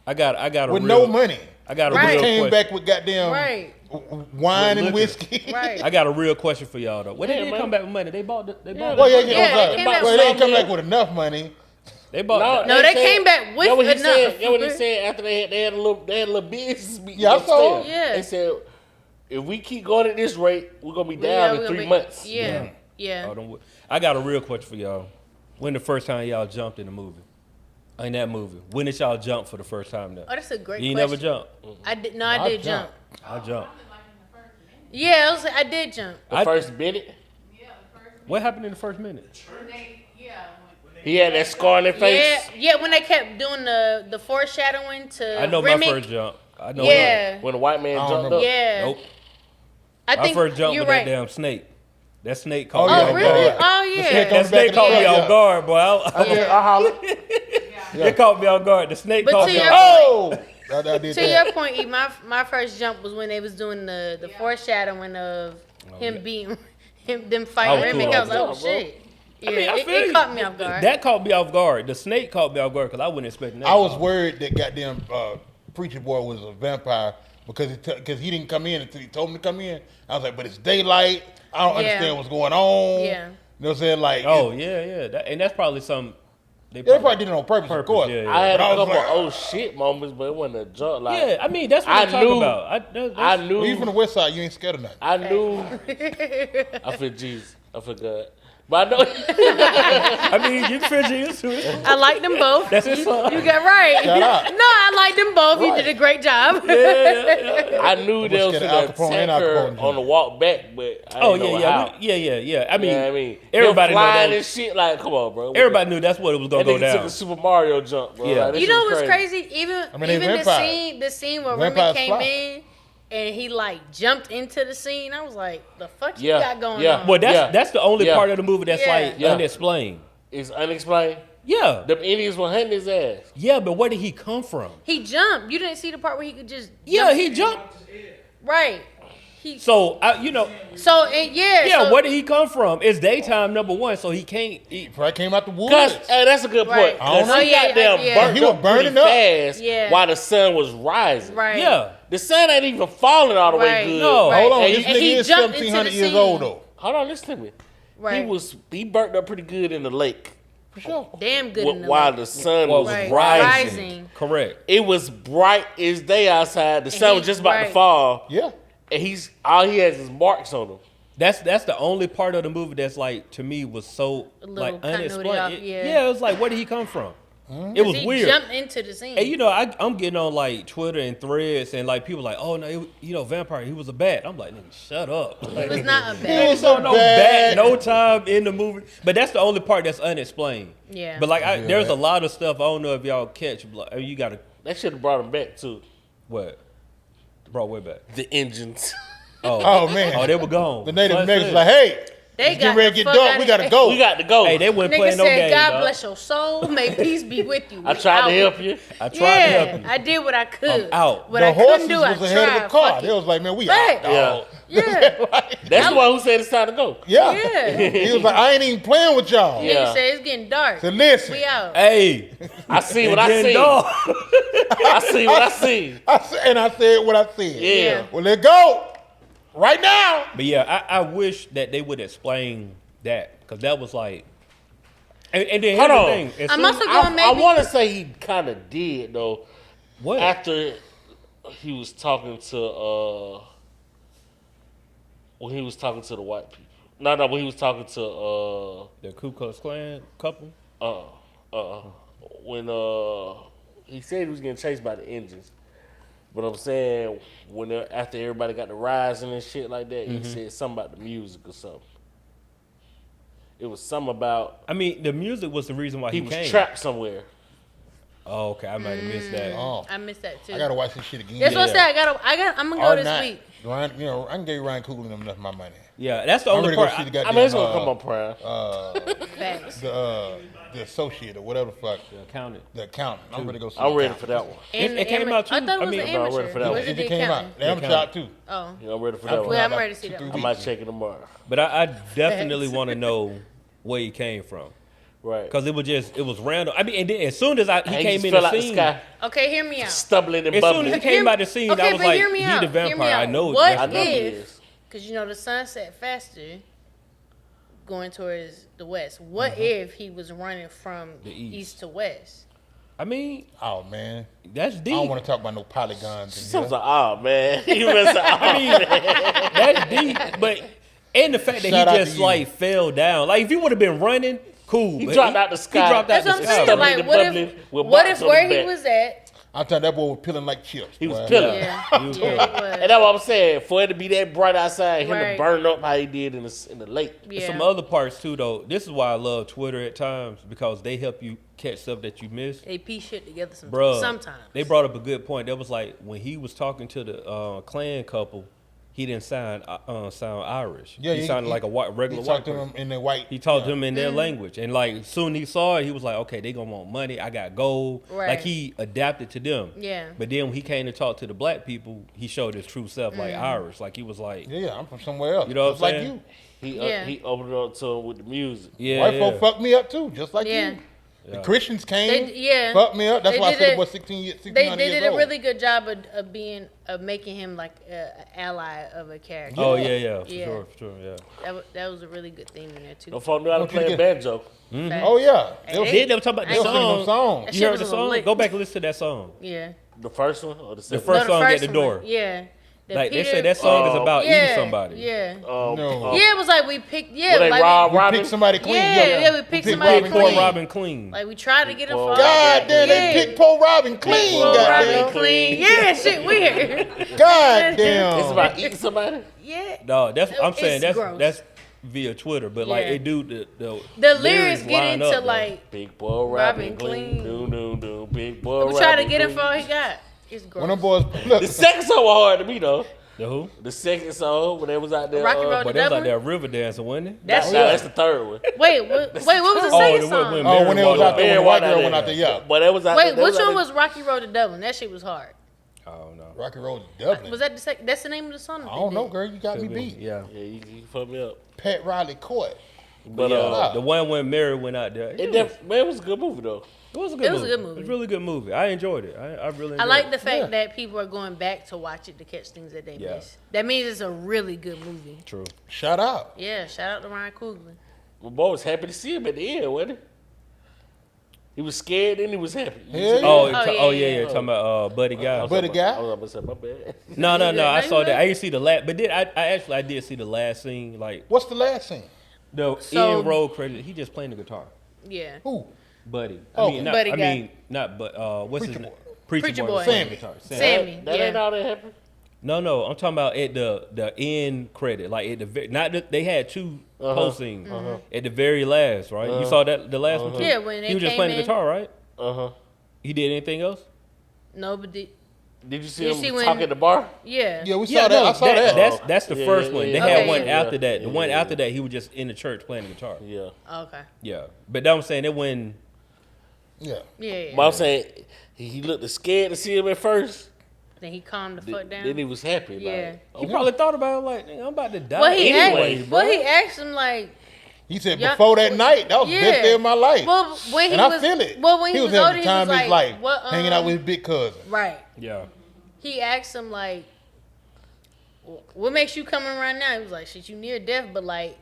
I got a With real, no money. I got a Right. real Came question. back with goddamn Right. wine With and liquor. whiskey. Right. I got a real question for y'all though. Well, they Yeah, didn't man. come back with money. They bought. They bought. Well, it. yeah, Yeah, okay. they came back Well, with they ain't come some- back with enough money. They bought. No, they came back with That what he enough. said. That what he said after they had a little business meeting. Yeah, I saw. upstairs. Yeah. They said if we keep going at this rate, we're gonna be Yeah, down we in gonna 3 be- months. Yeah. Yeah. Oh, I got a real question for y'all. When the first time y'all jumped in the movie? In that movie. When did y'all jump for the first time there? Oh, that's a great You ain't question. never jumped. I did. No, I did jump. I jumped. Yeah, I did jump. The first minute, What happened in the first minute? he had that scar on his Yeah, face. yeah. When they kept doing the foreshadowing to I know Remick. my first jump. I know. Yeah. When the white man I don't jumped remember. up. Yeah. Nope. I My think first jump you're with right. that damn snake. That snake Oh, caught yeah, me Oh off really? guard. Oh snake yeah. on That the back snake of the caught me yeah. off guard, boy. I hollered. It caught me off guard. The snake But caught to me your- off Oh! I did To that. your point, E, my first jump was when they was doing the foreshadowing of him being them fighting I was Remick. cool I was like, off oh that, shit. Yeah, I mean, I feel it you. caught me off guard. That caught me off guard. The snake caught me off guard because I wasn't expecting that. I was worried that goddamn preacher boy was a vampire because he didn't come in until he told him to come in. I was like, but it's daylight. I don't Yeah. understand what's going on. Yeah. You know what I'm saying? Like, Oh yeah. And that's probably something. they probably did it on purpose, of Purpose, course. yeah, I had But I a was couple like, of oh shit moments, but it wasn't a jump. Like Yeah, I mean that's what I I'm talking knew- about. I Well, knew. you from the west side, you ain't scared of nothing. I knew. I feel Jesus. I feel God. But I know. I mean, you can feel Jesus too. I like them both. That's his son. You got right. Shout out. No, I like them both. Right. You did a great job. I knew there was scared an of Al Capone and attacker Al Capone. on the walk back, but I Oh didn't know how. yeah. I mean, You know what I mean, everybody Them know flying that. and shit. Like, come on, bro. Everybody knew that's what it was gonna That go nigga took down. a Super Mario jump, bro. Yeah. Like, that You shit know was what's crazy? crazy? Even mean, they even the vampires. scene where Vampires Remy came fly. in and he like jumped into the scene. I was like, the fuck you Yeah, got going yeah. on? Well, Yeah. that's the only Yeah. part of the movie that's Yeah. like Yeah. unexplained. It's unexplained. Yeah, Them Indians were hunting his ass. yeah, but where did he come from? He jumped. You didn't see the part where he could just Yeah, jump. he jumped. Right. He So yeah. So, where did he come from? It's daytime, number one, so he can't. He probably came out the woods. Cause hey, that's a good Right. point. I don't Cause know. he got them Yeah. burnt He was up burning pretty up. fast Yeah. while the sun was rising. right. Yeah, The sun ain't even falling all the way Right. good. No. Right. Hold on, And this he- nigga he is jumped into 1,700 the years scene. old though. Hold on, listen to me. Right. He burnt up pretty good in the lake For sure. Damn good in the while lake. the sun well, was Right. rising. Rising. correct. It was bright as day outside. The sun he- was just about to right. fall, Yeah. and he's all he has is marks on him. That's the only part of the movie that's like to me was so A like little continuity unexplained. off, yeah. Yeah, it was like where did he come from? It was He weird. jumped into the scene. And you know, I'm getting on like Twitter and Threads, and like people like, oh no, vampire, he was a bat. I'm like, nigga, shut up. He Like, was not a He bad. was no a bat, bad. no time in the movie. But that's the only part that's unexplained. Yeah. But like, there's a lot of stuff I don't know if y'all catch. But you gotta They should have brought him back too. what? Brought way back. The engines. Oh man. Oh, they were gone. The native Sunset. Americans like, hey, They it's getting ready to the get fuck dark. outta We gotta here. go. We got to go. Hey, they weren't Nigga playing no said, games. God dog. bless your soul. May peace be with you. I We tried out. to help you. I tried to help you. I did what I could. I'm out. What The I horses couldn't do, I was ahead tried. of the car. Fuck They it. was like, man, we Right. out, dog. Yeah. That's the one who said it's time to go. Yeah. Yeah. He was like, I ain't even playing with y'all. Yeah. Nigga said it's getting dark. So listen, We out. Hey, I see what I then, see. dog. I see what I see. I said what I said. Yeah. Well, let's go right now. But yeah, I wish that they would explain that because that was like, and then Hold here's on. the thing. As I'm soon- also I going maybe. want to say he kind of did though. what? After he was talking to when he was talking to the white people. No, when he was talking to The Ku Klux Klan couple. when he said he was getting chased by the engines. But I'm saying after everybody got the rising and shit like that, he said something about the music or something. It was something about I mean, the music was the reason why he he was came. trapped somewhere. Oh, okay, I might have missed that. Oh, I missed that too. I gotta watch this shit again. That's what I said. I'm gonna go Or this not. week. Ryan, I can give Ryan Coogler enough of my money. Yeah, that's the I'm only ready to go part. see the I goddamn. mean, it's gonna come on Prime. Facts. The associate or whatever the fuck. Counted. The accountant. I'm ready to go see. I'm the ready accountant. for that one. And It came out, too. I thought it was I mean, an no, I'm ready amateur. for that one. Was It the came out. accountant? They haven't Accountant. shot too. Oh. Yeah, I'm ready for I that feel one. I'm like ready to see 2-3 that one. I weeks. might check it tomorrow. But I definitely want to know where he came from Right. because it was random. I mean, and then as soon as he And came just in fell the out the scene, sky, Okay, hear me out. stumbling and as soon as he bubbling. came out the scene, Okay, I was but like, hear me he out. the Hear me vampire. I out. know. What that's I know he if? is. Because you know the sun set faster, going towards the west. What if he was running from The east. east to west? I mean, Oh man, that's I deep. don't want to talk about no polygons. In Sounds here. like, oh man, you mess up. That's deep, but and the fact that Shout out he to just you. like fell down. Like if he would have been running, cool. He but dropped out the sky. He dropped out That's the what I'm sky. saying. Stumbling Like, and what bubbling if? with What marks if on where his he back. was at? I'm telling you, that boy was peeling like chips. He was boy. peeling. Yeah, He was yeah, cool. it was. And that's what I'm saying. For it to be that bright outside, him Right. to burn up how he did in the lake. Yeah. Some other parts too, though. This is why I love Twitter at times because they help you catch stuff that you missed. They piece shit together Bruh, sometimes. they brought up a good point. That was like when he was talking to the Klan couple, he didn't sound Irish. Yeah, he sounded like a regular He white talked to person. him in their white. He talked to yeah. them in their language, and like soon he saw it, he was like, "Okay, they gonna want money. I got gold." Right. Like he adapted to them. Yeah. But then when he came to talk to the black people, he showed his true self, like Irish. Like he was like, Yeah, I'm from somewhere else. You know what just I'm like saying? you. Yeah. He opened it up to him with the music. "Yeah, White yeah. folk fucked me up too, just like Yeah. you. The Christians came, yeah. fucked me up. That's They why I did said it- it was 16 years. They 1600 did years a old. really good job of making him like an ally of a character. Oh yeah, for Yeah. sure, yeah." That was a really good theme in there too. No folk knew how to Want you to play a get- banjo. Facts. Oh yeah, they was, Hey, Then they were talking about they the was singing them song. songs. That You shit heard was the a song? lick. Go back and listen to that song. Yeah. The first one or the The second? first song at the one. door. Yeah. The Like they Peter- say that song is about yeah, eating somebody. Yeah. No. Yeah, it was like we picked. Yeah, Were they like Rob We Robin? picked somebody clean. Yeah, we picked somebody Robin Poor clean. Robin Clean. Like we tried to get him Poor for God damn, Yeah. they picked Paul Robin clean. Poor Robin Goddamn. clean. Yeah, shit weird. God It's damn. about eating somebody. Yeah. No, that's I'm It's saying gross. that's via Twitter, but like Yeah. it do The lyrics get line into up, though. like Big boy Robin Robin Clean. Clean. Do. Big boy we Robin tried to get him Clean. for all he got. It's gross. When them boys, look, The second song was hard to me though. The who? The second song when they was out there. Rocky Road But the they was Double? out there river dancing, wasn't it? That's That's the third one. Wait, what was the Oh, second the one song? when- oh, when they was out there, when Mary the white White girl out went there. out there, yeah. But they was out Wait, there. which out one there- was Rocky Road to Dublin? That shit was hard. I don't know. Rocky Road to Dublin. Was that the second? That's the name of the song. I don't know, girl. You got me beat. Yeah. Yeah, you fucked me up. Pat Riley Court. But Yeah, the one when Mary went out there. man, it was a good movie though. It was a good It was a movie. good movie. It was a really good movie. I enjoyed it. I really enjoyed I like it. the fact Yeah. that people are going back to watch it to catch things that they Yeah. miss. That means it's a really good movie. True. Shout out. Yeah, shout out to Ryan Coogler. My boy was happy to see him at the end, wasn't he? He was scared and he was happy. Hell yeah. Oh, yeah, yeah. Talking about Buddy Guy. Buddy guy. I was about to say, my bad. No. Yeah, I no, saw you that. I didn't see the last, but I did see the last scene. Like What's the last scene? the So- end roll credit. He just playing the guitar. Yeah. Who? Buddy. Oh, I mean, not, Buddy I guy. mean, not but what's his Preacher name? Boy. Preacher Boy. Sammy. guitar. Sammy. That ain't all that happened. No, I'm talking about at the end credit, like at the not the, they had two post scenes at the very last, right? You saw that the last one too? Yeah, when they he was just came playing the in. guitar, right? Uh-huh. He did anything else? No, but Did you see You him see talk when- at the bar? yeah. Yeah, we saw that. I saw that. That's the Yeah, first yeah, one. yeah. They Okay, had one yeah. after that. The one Yeah. after that, he was just in the church playing the guitar. Yeah. Okay. Yeah, but that I'm saying that when Yeah. Yeah. But I'm saying he looked scared to see him at first. Then he calmed the fuck down. Then he was happy. Yeah. he probably thought about it, like, "Nigga, I'm about to die Well, he anyway, asked. bro." Well, he asked him like, He said Yeah. before that night, that was the Yeah. best day of my life. well, when he and was, I feel it. well, when he was older, having he the time was of like, his life, what, hanging out with his big cousin. right. Yeah, He asked him like, what makes you coming around now? He was like, shit, you near death, but like,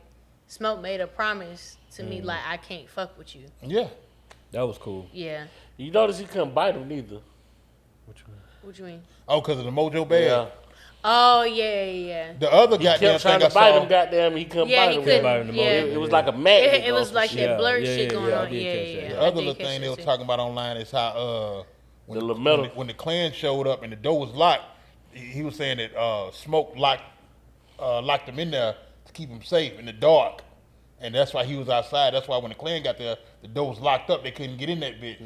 Smoke made a promise to me, like, I can't fuck with you. Yeah. that was cool. Yeah. You notice he couldn't bite him neither. What you mean? Oh, because of the Mojo Bag. Yeah. Oh, yeah. The other He goddamn kept trying thing I to bite saw. him, goddamn, he couldn't Yeah, bite he him. couldn't. Bite him the Yeah. most. It was like a magnet. It was like Yeah, that blurred yeah, shit going yeah, I on. did Yeah, catch that. yeah. The I other did little catch thing they that was too. talking about online is how when The metal. when the Klan showed up and the door was locked, he was saying that Smoke locked him in there to keep him safe in the dark, and that's why he was outside. That's why when the Klan got there, the door was locked up. They couldn't get in that bitch.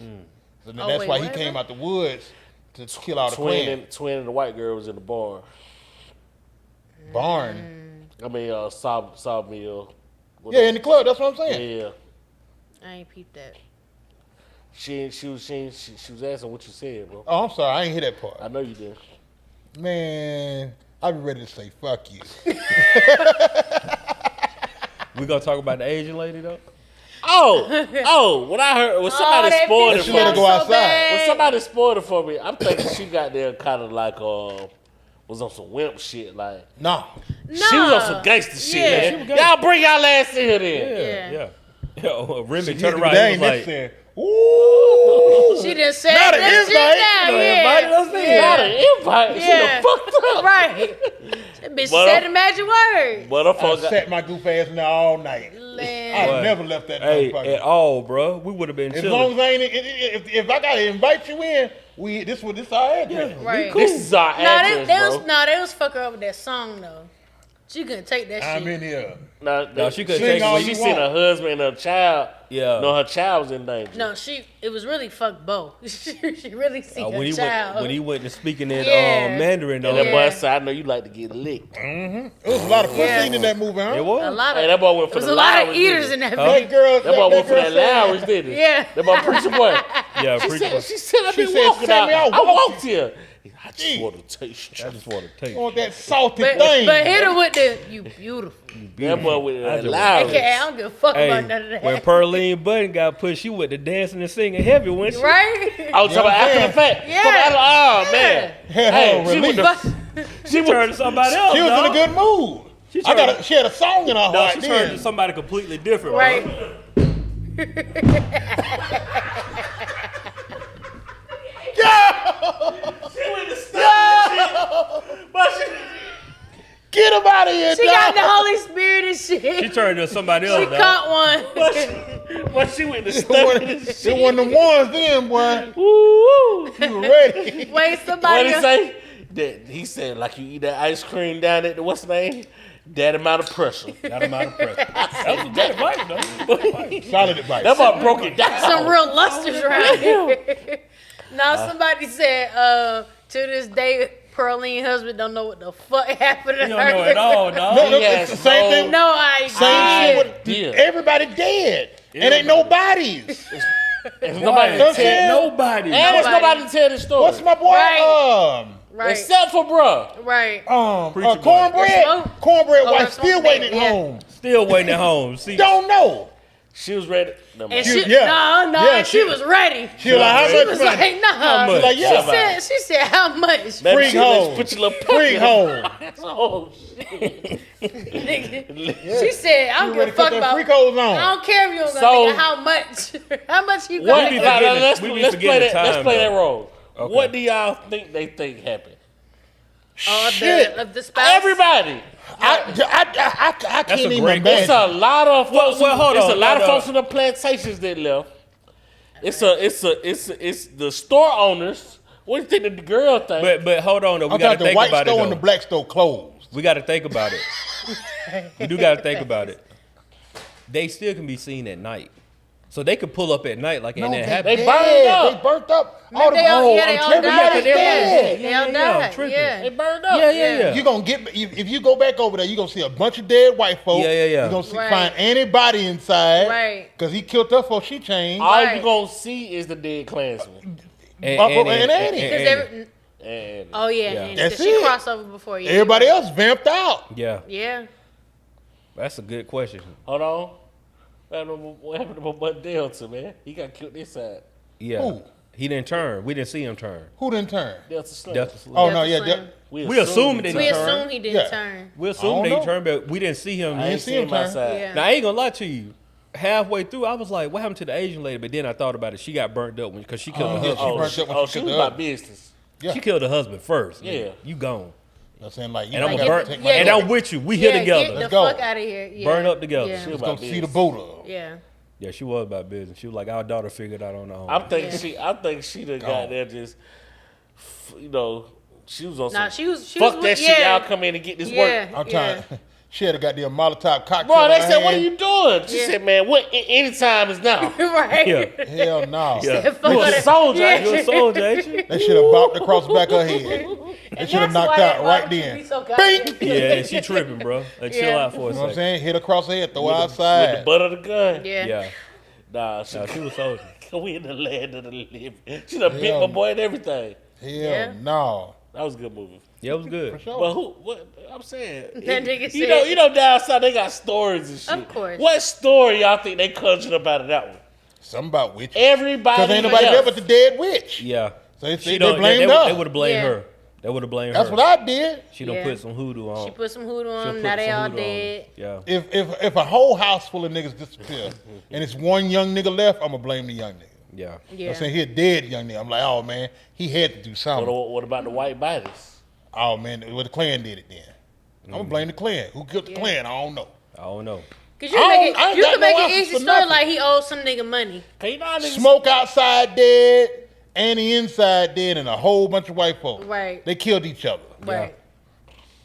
So then Oh, that's wait, why what? he came out the woods to kill all the Klan. Twin and the white girl was in the bar. Barn. I mean, sawmill. Yeah, in the club. That's what I'm saying. Yeah. I ain't peeped that. She was asking what you said, bro. Oh, I'm sorry. I ain't hear that part. I know you did. Man, I be ready to say fuck you. We gonna talk about the Asian lady though. When I heard when somebody that spoiled bitch it She for let her me, go outside. when somebody spoiled it for me, I'm thinking she got there kind of like was on some wimp shit. Like No. she was on some gangster shit, Yeah. man. Y'all bring y'all ass in here then. Yeah. Yeah. Remy She turned hit around. the He was dang like, said, ooh. She done said Not an that shit invite. now. invited Yeah. us in. Not an invite. She Yeah. done fucked up. Right. That bitch But said the magic word. But I I forgot. sat my goof ass in there all night. Man. I never left that Hey, motherfucker. at all, bro. We would have been As chilling. long as I ain't, if I gotta invite you in, this our address. Right. This is our address, bro. They was fuck her up with that song though. She couldn't take that I'm shit. in here. No, she couldn't Sing take all it. She you seen want. her husband and her child. Yeah. No, her child was in danger. No, it was really fuck Bo. she really seen her when child. he went to speaking in Yeah. Mandarin And though. that boy said, I know you like to get licked. It was a lot of pussy Yeah. in that movie, huh? It was. a lot Hey, of that boy went for there was the a lot of Lowry's, eaters didn't in he? that That video. girl, That boy went for that girl said- Lowry's, didn't he? Yeah. That boy preacher boy. Yeah, She pretty said, much. she said, I She been said, walking "Send out. me out I walking." walked here. I just Gee. want to taste I you. just want to take. want that salty But thing. hit her with the you beautiful. That boy with I that just- Lowry's. Okay, I don't give a fuck Hey, about none of that. when Pearline Button got pushed, she went to dancing and singing heavy when she. Right? I was talking about after the fact. Yeah. Oh, man. Hell, Hey, she release. was She turned to somebody else. She was in a dog. good mood. She I turned- she had a song in her No, heart she turned then. to somebody completely different. Right. Bro. Get him out of here, She dog. got the Holy Spirit and shit. She turned to somebody else. She dog. caught one. But she went to It study wasn't this it shit. wasn't the ones then, boy. Woo-woo. You were ready. Wait, What somebody did he else. say? That he said, like you eat that ice cream down at the what's the name? That amount of pressure. Got him out of pressure. That was good advice, though. Solid advice. That boy broke it down. Some real lusters right here. Now somebody said, to this day, Pearline's husband don't know what the fuck happened to You her. don't know at all, dog. No, He it's has the same no- thing. No idea. Same shit with Yeah. everybody dead. And ain't no bodies. There's nobody Right. to tell. Nobody. And there's Nobody. nobody to tell the story. What's my boy? Right. Right. Except for bruh. Right. Preacher boy. Cornbread. Smoke. Cornbread Oh, wife that's still smoke waiting baby, at yeah. home. Still waiting at home. See, Don't know. She was ready. No, And She- she, yeah. no, Yeah, and she she- was ready. She was like, how She much was money? like, nah. How much? Like, yeah. She said, how much? Baby, Free she home. Put your little Free home. Oh shit. Nigga. She said, I don't You give ready a to fuck put them about. free coats I on. don't care if you don't So- got nigga, how much. How much you What? got? be Like, forgetting- let's we be let's forgetting play the that. Let's time, play that though. role. Okay. What do y'all think they think happened? Shit. Of the spouse. Everybody. I a can't even great imagine. It's a lot of folks. well, hold it's on, a lot of hold on. folks on the plantations that left. It's the store owners. What do you think the girl think? But hold on though, we I'm gotta talking the think white about it store and the though. black store closed. We gotta think about it. We do gotta think about it. They still can be seen at night. So they could pull up at night like ain't that happening. They burned up. They burnt up. Man, they all died. dead. They all died. tripping. Yeah. They burned up. Yeah. You gonna get if you go back over there, you gonna see a bunch of dead white folks. Yeah. You gonna Right. find anybody inside. Right. Because he killed her before she changed. All Right. you gonna see is the dead Klansman. And Oh yeah, Yeah. and That's she it. crossed over before you. everybody else vamped out. Yeah, Yeah. that's a good question. Hold on. What happened to my buddy Delta, man? He got killed this side. Yeah, Who? he didn't turn. We didn't see him turn. Who didn't turn? Delta Slim. Delta Slim. Oh Delta no, yeah. Slim. We assumed that We he turned. assume he didn't Yeah. turn. We I assumed don't that he know. turned, but we didn't see him. I ain't see seen him him turn. outside. Yeah. Now I ain't gonna lie to you. Halfway through, I was like, "What happened to the Asian lady?" But then I thought about it. She got burnt up because she killed the yeah, husband. she burnt up when Oh, she she killed was the about other. business. Yeah. She killed the husband first. Yeah. Nigga. You gone. I'm saying like, you And I'm gotta burnt. take yeah, my And dog. I'm with you. We Yeah, here together. Get the Let's go. fuck out of here. Yeah. Burn up together. Yeah. She was Let's go about see the business. Buddha. Yeah. Yeah, she was about business. She was like, our daughter figured out on her own. I think Yeah. she done got Gone. there just, she was on Nah, some. she was. Fuck was, that shit! yeah. Y'all come in and get this Yeah. work. I'm trying. She had a goddamn Molotov cocktail. Bro, in they her said, "What are hand. you doing?" She Yeah. said, "Man, any time is now." right. Yeah. Hell no. Yeah. Fuck You a that. soldier, Yeah. ain't You a soldier, ain't you? They should have bopped across the back of her head. They should have That's knocked why out that right barbecue then. be so Bing! goddamn You Yeah, she tripping, bro. Like, chill Yeah. out for a know what I'm second. saying? Hit across the head, throw her With the outside. butt of the gun. Yeah. Yeah. Nah, No, she was a soldier. we in the land of the living. She done bit Hell my boy and everything. Hell Yeah. no. That was a good movie. Yeah, it was good. For sure. But what I'm saying, That nigga you said- know, down south they got stories and shit. Of course. What story y'all think they conjured up out of that one? Something about witches. Everybody, Because ain't nobody else. there but the dead witch. Yeah. So they They blamed her. would have blamed Yeah. her. They would have blamed That's her. what I did. She done Yeah. put some hoodoo on. She put some hoodoo She'll on. put Now they some all hoodoo on. dead. Yeah. If a whole house full of niggas disappear and it's one young nigga left, I'm going to blame the young nigga. Yeah. Yeah. I'm saying he a dead young nigga. I'm like, oh man, he had to do something. What about the white bodies? Oh man, well, the Klan did it then. I'm going to blame the Klan. Who killed the Yeah. Klan? I don't know. I don't know. Cause you I can make ain't it, you got can no make an answers easy for story nothing. like he owes some nigga money. Hey, nah, niggas, Smoke outside dead, and the inside dead, and a whole bunch of white folks. Right. They killed each other. Right.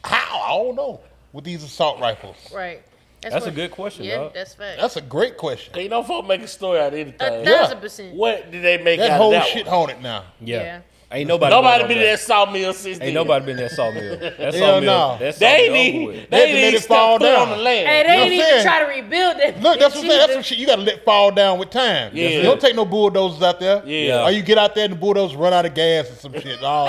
How? I don't know. With these assault rifles. Right. That's a good question, Yeah, dog. that's fact. That's a great question. you know, folk make a story out of anything. 1,000%. What did they make That out whole of that shit one? haunted now. Yeah. Yeah. Ain't nobody. Nobody been been to that sawmill since then. Ain't nobody been that sawmill. That Hell sawmill. no. That They sawmill over need with. They had to let need it fall stuff put on down. the land. Hey, they You know ain't what I'm even saying? try to rebuild that. Look, that's what I'm saying. That's Jesus. some shit you got to let fall down with time. Yeah. You don't take no bulldozers out there. Yeah. Or you get out there and the bulldozers run out of gas or some shit. Oh,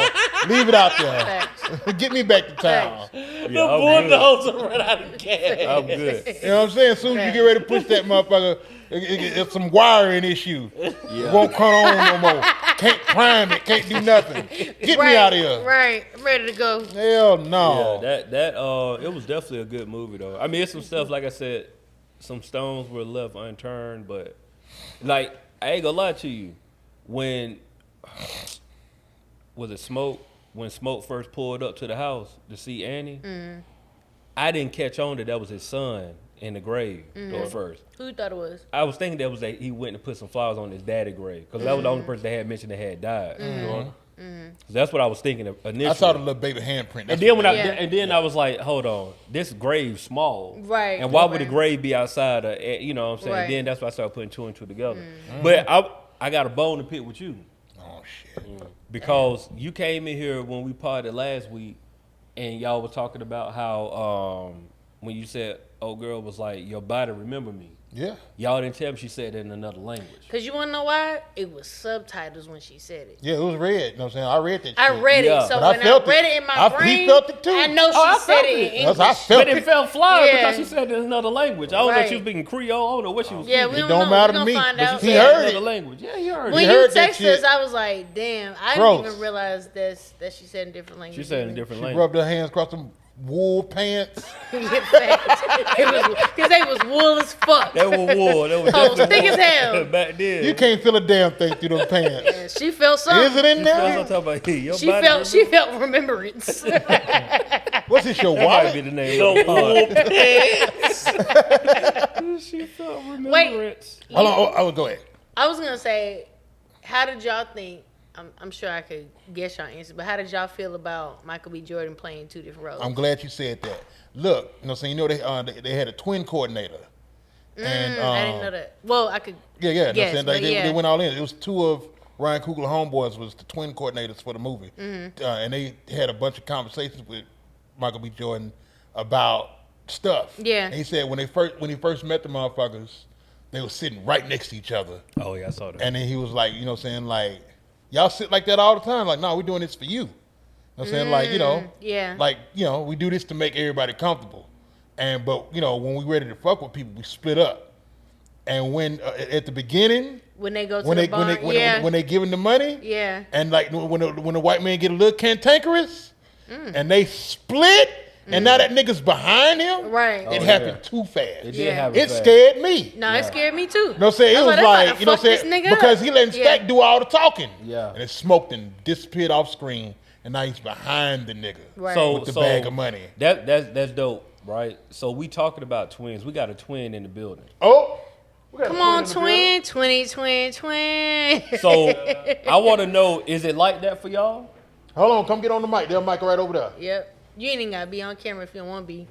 leave it out there. Facts. Get me back to town. Yeah, The I'm good. bulldozer ran out of gas. I'm good. You know what I'm saying? As soon as you get ready to push that motherfucker, it's some wiring issue. It won't come on no more. Can't prime it. Can't do nothing. Get me out of here. Right. I'm ready to go. Hell no. Yeah, that it was definitely a good movie though. I mean, it's some stuff like I said, some stones were left unturned, but like I ain't gonna lie to you, when was it Smoke? When Smoke first pulled up to the house to see Annie, I didn't catch on that was his son in the grave at first. Who you thought it was? I was thinking that was that he went and put some flowers on his daddy grave because that was the only person that had mentioned that had died. You know? So that's what I was thinking of initially. I saw the little baby handprint. And That's then what when Yeah. I was like, hold on, this grave's small, Right, And why would the right. grave be outside? You know what I'm saying? Right. Then that's why I started putting two and two together. But I got a bone to pick with you Oh shit. because you came in here when we partied last week, and y'all were talking about how when you said, "Oh, girl," was like, "Your body remember me." Yeah. Y'all didn't tell me she said it in another language. Cause you wanna know why? It was subtitles when she said it. Yeah, it was red. You know what I'm saying? I read that shit. I read Yeah. it, so But I when I felt read it. it in my brain, He felt it too. I know she I said felt it in it. English. I felt But it it. felt fly Yeah. because she said it in another language. I don't know if Right. she was speaking Creole. I don't know what she was Yeah, speaking. we It don't don't know. matter We to gonna me, find but out. he Said it in heard another it. language. Yeah, he heard When it. He you heard that texted shit. us, I was like, damn, I Gross. didn't even realize that she said in different languages. She said in a different She language. rubbed her hands across them wool pants. Because they was wool as fuck. That was war. That was Oh, definitely thick as war. hell. Back then. You can't feel a damn thing through them pants. And she felt something. Is it in That's what there? I'm talking about. Hey, your She body felt remembrance. What's this, your That might be wallet? the name of the pod. She felt Wait. remembrance. Hold on, I would go ahead. I was gonna say how did y'all think? I'm sure I could guess y'all answer, but how did y'all feel about Michael B. Jordan playing two different roles? I'm glad you said that. Look, you know, so they had a twin coordinator, and I didn't know that. Well, I could. Yeah, you know what I'm guess, saying? but They went all in. It was two of Ryan Coogler homeboys was the twin coordinators for the movie, and they had a bunch of conversations with Michael B. Jordan about stuff. Yeah. And he said when he first met the motherfuckers, they were sitting right next to each other. Oh yeah, I saw that. And then he was like, you know what I'm saying, like, y'all sit like that all the time. Like, no, we're doing this for you. You know what I'm saying? Like, you know, Yeah. like, you know, we do this to make everybody comfortable. But, you know, when we ready to fuck with people, we split up. And when, at the beginning, When they go to the bar, when they giving the money, yeah. and like when the white man get a little cantankerous, and they split, and now that nigga's behind him, Right. It Oh, happened yeah. too fast. It did Yeah. happen It fast. scared me. No, it scared me too. You know what I'm saying? I It was they about like, to you know what I'm fuck saying? this nigga Because up. he letting Stack do all the talking. Yeah. And it smoked and disappeared off screen, and now he's behind the nigga Right. So with the bag of money. That's dope, right? So we talking about twins. We got a twin in the building. Oh, we got a Come on, in the building. twin. So I want to know, is it like that for y'all? Hold on, come get on the mic. There's a mic right over there. Yep. You ain't even gotta be on camera if you don't want to be.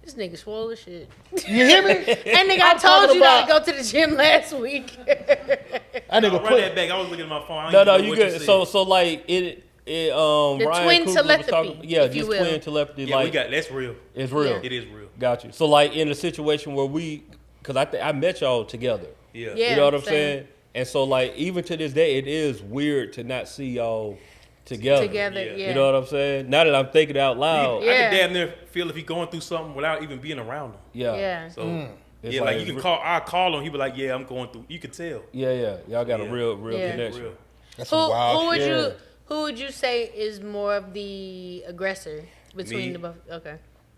This nigga swole as shit. You hear me? That nigga, I I'm told talking you not to about- go to the gym last week. That nigga Run put that back. I was looking at my phone. I No, didn't no, know you what good. said. So like it Ryan twin Coogler was telepathy, talking, yeah, if you just will. twin telepathy. yeah, like we got that's real. it's real. Yeah. It is real. Got you. So like in a situation where because I met y'all together. Yeah. Yeah. You know what I'm same. saying? And so like even to this day, it is weird to not see y'all together. Together, Yeah. yeah. You know what I'm saying? Now that I'm thinking out loud, Yeah. I can damn near feel if he's going through something without even being around him. yeah, Yeah. So It's yeah, like like you can call. I call him. He be like, "Yeah, I'm going through." You can tell. yeah. Y'all got a Yeah. real Yeah. connection. Real. That's Who some wild would shit. who would you say is more of the aggressor between Me. the both? Okay.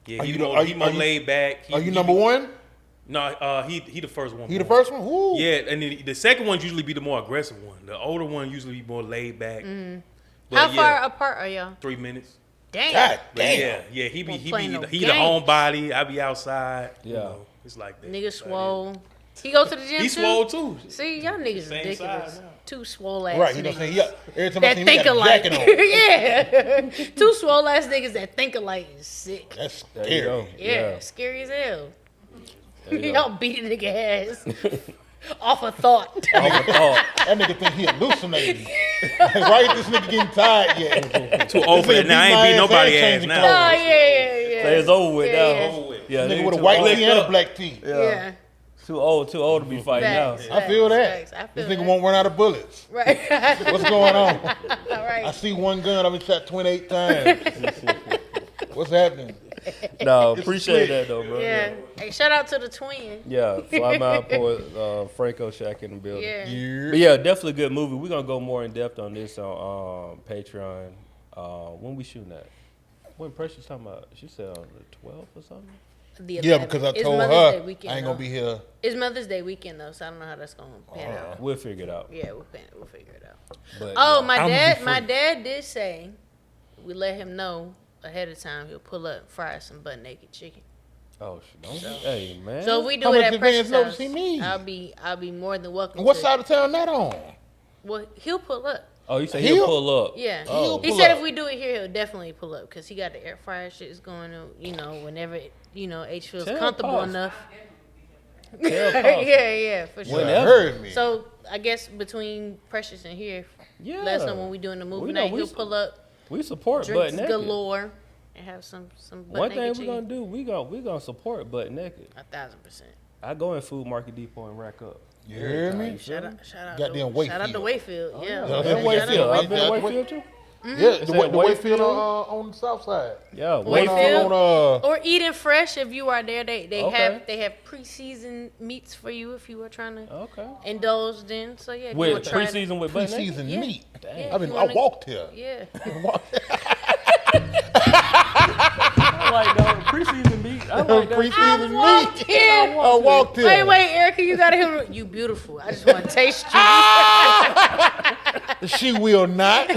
Yeah, Are he you more, the- are he you- more are you- laid back. Are you number one? No, he the first one. He the born. first one? Woo. Yeah, and then the second one's usually be the more aggressive one. The older one usually be more laid back. But How yeah, far apart are y'all? 3 minutes. Damn. God But damn. yeah, he Won't play no the games. homebody. I be outside. You Yeah. know, it's like that. Nigga swole. He go to the gym He too? swole too. See, y'all niggas Same ridiculous. size now. Two swole ass Right, you know niggas. what I'm saying? Yeah. Every time I That see him, he think got a alike. jacket on. Yeah. Two swole ass niggas that think alike is sick. That's There you go. scary. Yeah, scary as hell. There you Y'all beat a nigga ass off a thought. Oh, That nigga think he hallucinating. Right? This nigga getting tired yet. Too old for This that nigga now. I beat ain't my beat ass nobody and ass changing now. Oh clothes. yeah. so it's over with Yeah, now. yeah. Over with. Yeah, Nigga nigga with a too white old. tee and a black tee. Yeah. Too old to be fighting Facts. now. I feel that. Facts. I This feel nigga that. won't run out of bullets. Right. What's going on? All right. I see one gun. I've been shot 28 times. What's happening? No, appreciate slick. that though, bro. Yeah. Hey, shout out to the twin. Yeah, Fly Mile Poet, Franco Shack in the building. Yeah. But yeah, definitely a good movie. We're gonna go more in depth on this on Patreon. When we shooting that? When Precious talking about? She said on the 12th or something. The Yeah, 11th. because I It's told Mother's her Day weekend, I ain't gonna though. be here. It's Mother's Day weekend though, so I don't know how that's gonna pan out. We'll figure it out. Yeah, we'll figure it out. But, Oh, yeah. my I'm dad, free. my dad did say we let him know ahead of time he'll pull up and fry some butt naked chicken. Oh shit! Don't hey man. So if we do How it much at advance Precious notice house, he need? I'll be more than welcome. What to, side of town that on? Well, he'll pull up. Oh, you say He'll- he'll pull up? Yeah, Oh. he pull said up. if we do it here, he'll definitely pull up because he got the air fryer shit is going on. You know, whenever H feels Tell comfortable Pops. enough. Tell Pops. yeah, for sure. You Whenever. heard me. So I guess between Precious and here, Yeah. let us know when we doing the movie We know night. we He'll s- pull up, We support butt drinks naked. galore, and have some butt One naked thing chicken. we're gonna do, we gonna support butt naked. 1,000%. I go in Food Market Depot and rack up. You heard me? Shout out, Goddamn shout out to Wayfield. Yeah, yeah. Shout out That to Wayfield. I've Wayfield. been to Wayfield too. Yeah, Is the that Wayfield Wayfield? on the south side. Yeah, Wayfield. Wayfield. On Or Eating Fresh if you are there. They Okay. have pre-seasoned meats for you if you are trying to Okay. indulge in. So yeah, if you wanna With try it- preseason with butt naked. pre-seasoned Yeah. meat. Yeah, I if mean, you I wanna- walked here. Yeah. I like that preseason meat. I like that. Pre-seasoned walked meat. here. I walked here. Wait, Erica, you gotta hear me. You beautiful. I just want to taste you. She will not.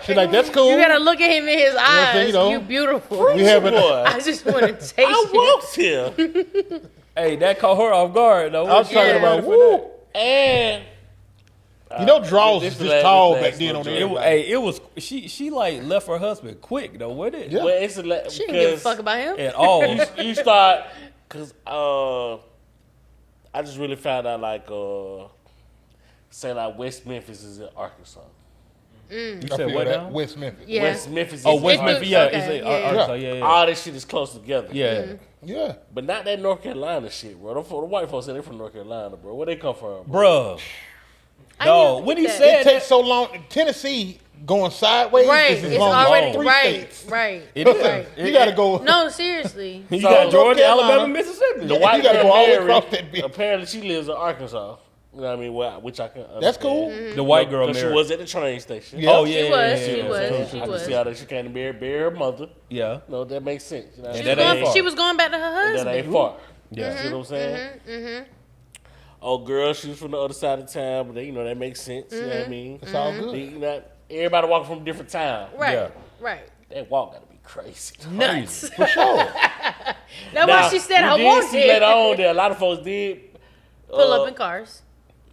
She like, that's cool. You gotta look at him in his eyes. you know. You beautiful. We have it. I just want to taste I you. walked here. Hey, that caught her off guard though. I was talking Yeah. about for woo. And You know, draws This is the just last- tall this back last then on little It, joint. everybody. hey, it was she like left her husband quick though, wasn't it? Yeah. Well, it's a She didn't give a fuck about him. At all. you start because I just really found out like say like West Memphis is in Arkansas. You I said feel what that. now? West Memphis. Yeah. West Memphis. Is Oh, in West It Memphis, was- yeah, okay, it's yeah. Arkansas, yeah. All this shit is close together. Yeah. Yeah. But not that North Carolina shit, bro. The white folks say they're from North Carolina, bro. Where they come from, bro? Bruh. I No, didn't when think he that. said It takes so long. Tennessee going sideways Right, is as it's long as already three right, states. right. It is. Right. You got to go. No, seriously. You So, got North Georgia, Carolina, Alabama, Mississippi. The You white gotta girl go all the way Mary, across that bitch. apparently she lives in Arkansas. You know what I mean? Which I can understand. That's cool. The white girl Because she married. was at the train station. Yeah. Oh She yeah, was, yeah, she yeah, was, yeah. she I can was. see how that she came to bury her mother. Yeah. No, that makes sense. You know what And I'm that ain't saying? far. She was going back to her That husband. ain't far. Yeah. You see what I'm saying? Oh, girl, she was from the other side of town, but they, you know that makes sense. You know what I mean? It's all good. You know, everybody walking from a different town. Right, Yeah. right. That walk gotta be crazy. Nuts. For sure. That's Now, why she said I we want did see later it. on that a lot of folks did Pull up in cars.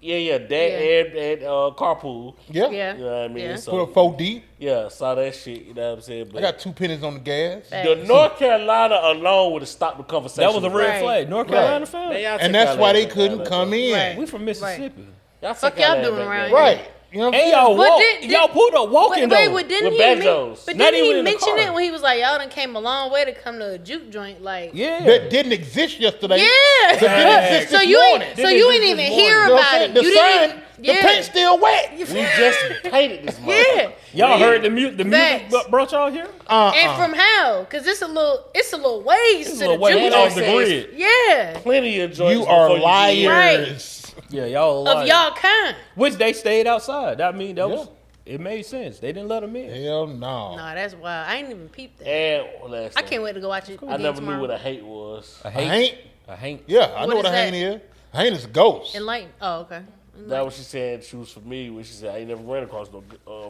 that and carpool. Yeah. Yeah. You know what I mean? Yeah. Put So up 4 deep. yeah, saw that shit. You know what I'm saying? I But got 2 pennies on the gas. the North Carolina alone would have stopped the conversation. That was a red Right. flag. North Carolina Right. fan. Man, y'all And take that's y'all why ass they back couldn't down come there. in. Right. We from Mississippi. Y'all Fuck take y'all y'all ass doing back around down here. Right. You know what I'm And saying? y'all But walk, did- y'all pulled up walking Wait, though. but didn't With he banjos. but Not didn't even he in the mention car. it when he was like, y'all done came a long way to come to a juke joint? Like, Yeah. That didn't exist yesterday. yeah. That didn't exist So this you morning. ain't, so you ain't even hear You know what I'm about saying? it. The You sun, didn't even, the paint's still wet. We just painted this Yeah. motherfucker. Y'all heard the music Facts. brought y'all here? And from how? Cause it's a little ways It's to a the little way juke off joint. the grid. Yeah. Plenty of joints. You are before get here. liars. Yeah, y'all Of lied. y'all kind. Which they stayed outside. I mean, that was Yeah. it made sense. They didn't let them in. Hell no. Nah, that's wild. I ain't even peeped that. And last I thing, can't wait to go watch it. I again never knew tomorrow. what a hate was. A A hate. haint? A hate. Yeah, I What know what is a haint that? is. A haint is a ghost. Enlighten. Oh, okay. That was she said she was familiar with. She said I ain't never ran across no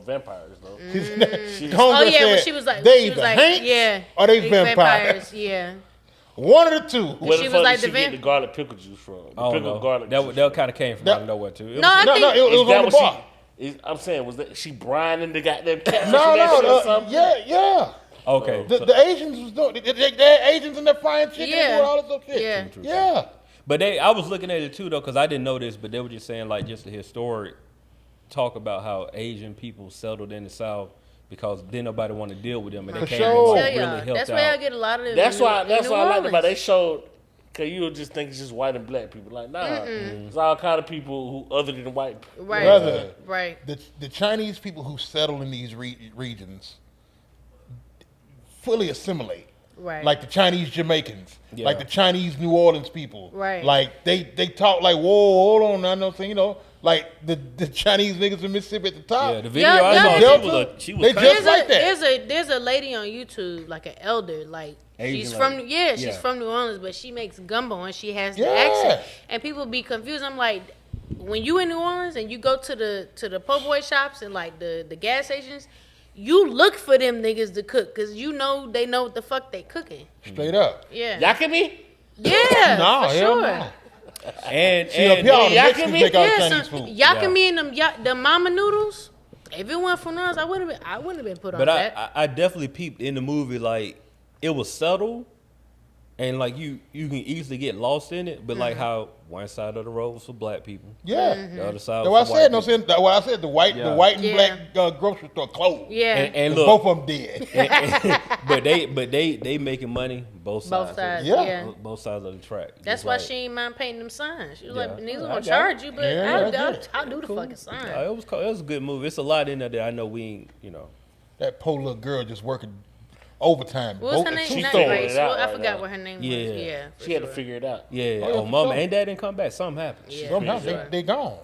vampires though. The Oh homegirl yeah, when said, she was like, they she was either like, haints yeah, or they they vampires. Yeah. One of the two. Where she the was fuck like did the she get vamp- the garlic pickle juice from? The Oh pickle no. garlic That juice. that kind of came from That- out of nowhere too. It No, I No, think no, it Is was that on the what bar. I'm saying was that she brining the goddamn catfish No, and that shit or no, something? yeah. okay. The Asians was doing. They had Asians in there frying chicken Yeah. and doing all this other shit. Yeah. Yeah. But I was looking at it too though, because I didn't know this, but they were just saying like just the historic talk about how Asian people settled in the South because then nobody want to deal with them, and they For came sure. and Tell like, y'all, really helped that's where I out. get a lot of them. That's in why. New- That's in why New I liked about Orleans. they showed. Cause you would just think it's just white and black people. Like nah, it's all kind of people who other than white. Right. Brother. Right. The Chinese people who settle in these regions fully assimilate. Right. Like the Chinese Jamaicans, Yeah. like the Chinese New Orleans people. Right. Like they talk like, whoa, hold on, I know, you know, like the Chinese niggas in Mississippi at the top. Yeah, the video Yeah, I yeah. saw, Delta, she was they crazy. just like that. There's a lady on YouTube, like an elder, like she's Asian from lady. she's Yeah. from New Orleans, but she makes gumbo and she has the Yeah. accent, and people be confused. I'm like, when you in New Orleans and you go to the po' boy shops and like the gas stations, you look for them niggas to cook because you know they know what the fuck they cooking. Straight up. Yeah, Yakimi? yeah, No, for hell sure. no. And See, up here, all the Yeah, Mexicans Yakimi? make all Yeah, Chinese so food. yakimi and the mama noodles. If it weren't for New Orleans, I wouldn't have been put on But that. I definitely peeped in the movie like it was subtle, and like you can easily get lost in it. But like how one side of the road was for black people, Yeah. the other side That's was what I for said. white No, people. saying that's what I said. The white and Yeah. black grocery store closed. yeah, And Both look, of them dead. but they making money both sides. both sides. Yeah. Yeah. Both sides of the track. That's Just why like- she ain't mind painting them signs. She was Yeah. like, niggas I gonna got charge you, but Yeah, I'll that's it. do the fucking sign. It was cool. It was a good movie. It's a lot in there that I know we ain't, you know. That poor little girl just working overtime. What was her Both- name? two Not stores. Grace. out Well, I right forgot now. what her name Yeah. was. Yeah, for She had to sure. figure it out. Yeah. yeah, Oh, for mama, sure. ain't that didn't come back? Something happened. Yeah, Somehow for they, sure. they gone.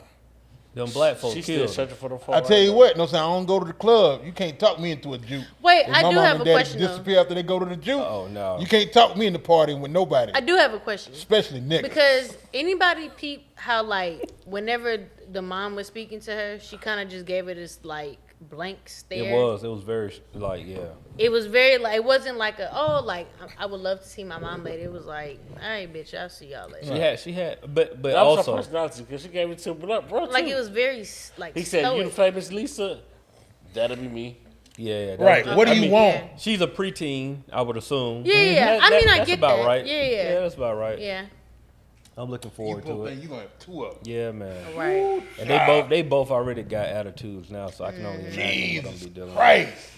Them black folks She's still killed. Them. searching for the phone. I tell you what, no, saying I don't go to the club. You can't talk me into a juke. Wait, If I my do mama have and a daddy question, though. disappear after they go to the juke. Oh, no. You can't talk me into partying with nobody, I do have a question. especially niggas. Because anybody peep how like whenever the mom was speaking to her, she kind of just gave her this like blank It stare. was very like yeah. It was very like, it wasn't like I would love to see my mom later. It was like, all right, bitch, I'll see y'all later. She had, but That was her also personality because she gave it to bro Like too. it was very like. He said, "You the stoic. famous Lisa? That'll be me." yeah. Right. What do you want? Yeah. She's a preteen, I would assume. Yeah. I mean, I that's get about that. right. Yeah. that's about right. Yeah. I'm looking You forward to it. you gonna have two of them. Yeah, man. Right. And they both already got attitudes now, so I can only imagine what I'm Jesus be dealing with. Christ.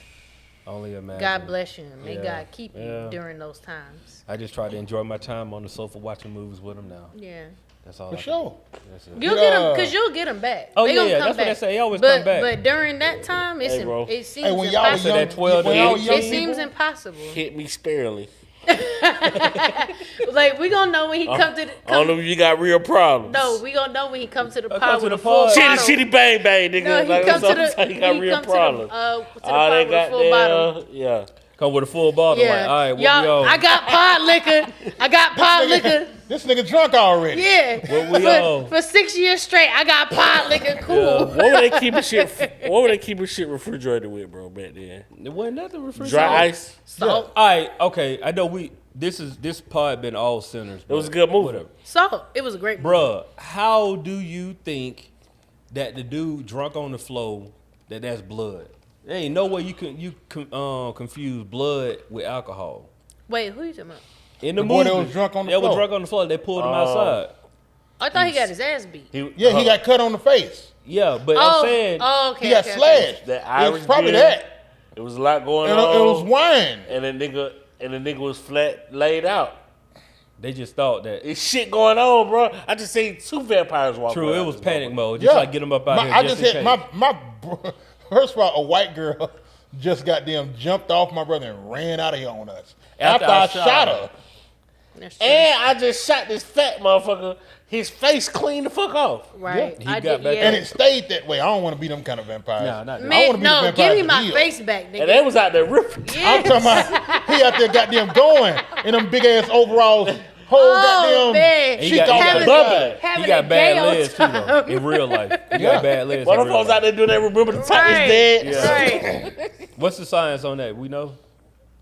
Only imagine. God bless you. And may Yeah. God keep you Yeah. during those times. I just try to enjoy my time on the sofa watching movies with them now. Yeah. That's all. For I can sure. do. That's it. You'll get them because you'll get them back. Oh, They yeah, gonna yeah, come that's what back. they say. They always but, come back. But during that time, Hey, bro. it seems Hey, when y'all was impossible. young, that 12 when y'all to was young It seems people, impossible. Hit me sparingly. Like we gonna know when he come to the. I don't know if you got real problems. No, we gonna know when he comes to the come pod to with the a full pod. bottle. Shitty bang bang, nigga. No, he Like, come to that's what I'm saying. the. You got He real come problems. to the All pod they with a full bottle. yeah. Come with a full bottle. Yeah, Like, all right, what y'all. we on? I got pod liquor. I got pod liquor. this nigga drunk already. Yeah. What we on? For 6 years straight, I got pod liquor. Cool. What were they keeping shit? What were they keeping shit refrigerated with, bro? Back then, There wasn't nothing refrigerated. dry ice. Salt. All right, okay. I know this pod been all sinners. It was a good movie. Whatever. Salt. It was a great. Bruh, how do you think that the dude drunk on the floor that's blood? There ain't no way you confuse blood with alcohol. Wait, who you talking about? In the The boy movie, that was drunk on the they was floor. drunk on the floor. They pulled him outside. I thought he got his ass beat. Yeah, he got cut on the face. Yeah, but Oh, I'm saying okay. He got okay, okay. slashed. That It Irish was probably beer, that. It was a lot going And on. it was wine. and the nigga was flat laid out. they just thought that. It's shit going on, bro. I just seen two vampires walk. True, around it was this panic motherfucker. mode. Just like get him up out here. I just just in had case. my first of all, a white girl just goddamn jumped off my brother and ran out of here on us. After After I I shot her. That's true. And I just shot this fat motherfucker. His face clean the fuck off. Right. He I got did, back yeah. And it stayed that way. I don't want to be them kind of vampires. Nah, not that. I wanna Man, be the no, vampires give me that my heal. face back, nigga. And they was out there ripping. I'm talking about he out there goddamn going in them big ass overalls, whole Oh, goddamn man. He shit got- off he the got- side. Having He got a bad gay legs too, old though. time. In real life, he Yeah. got bad legs. One in of real those out life. there doing that. Remember the Titans Right. dead. Yeah. Right. What's the science on that? We know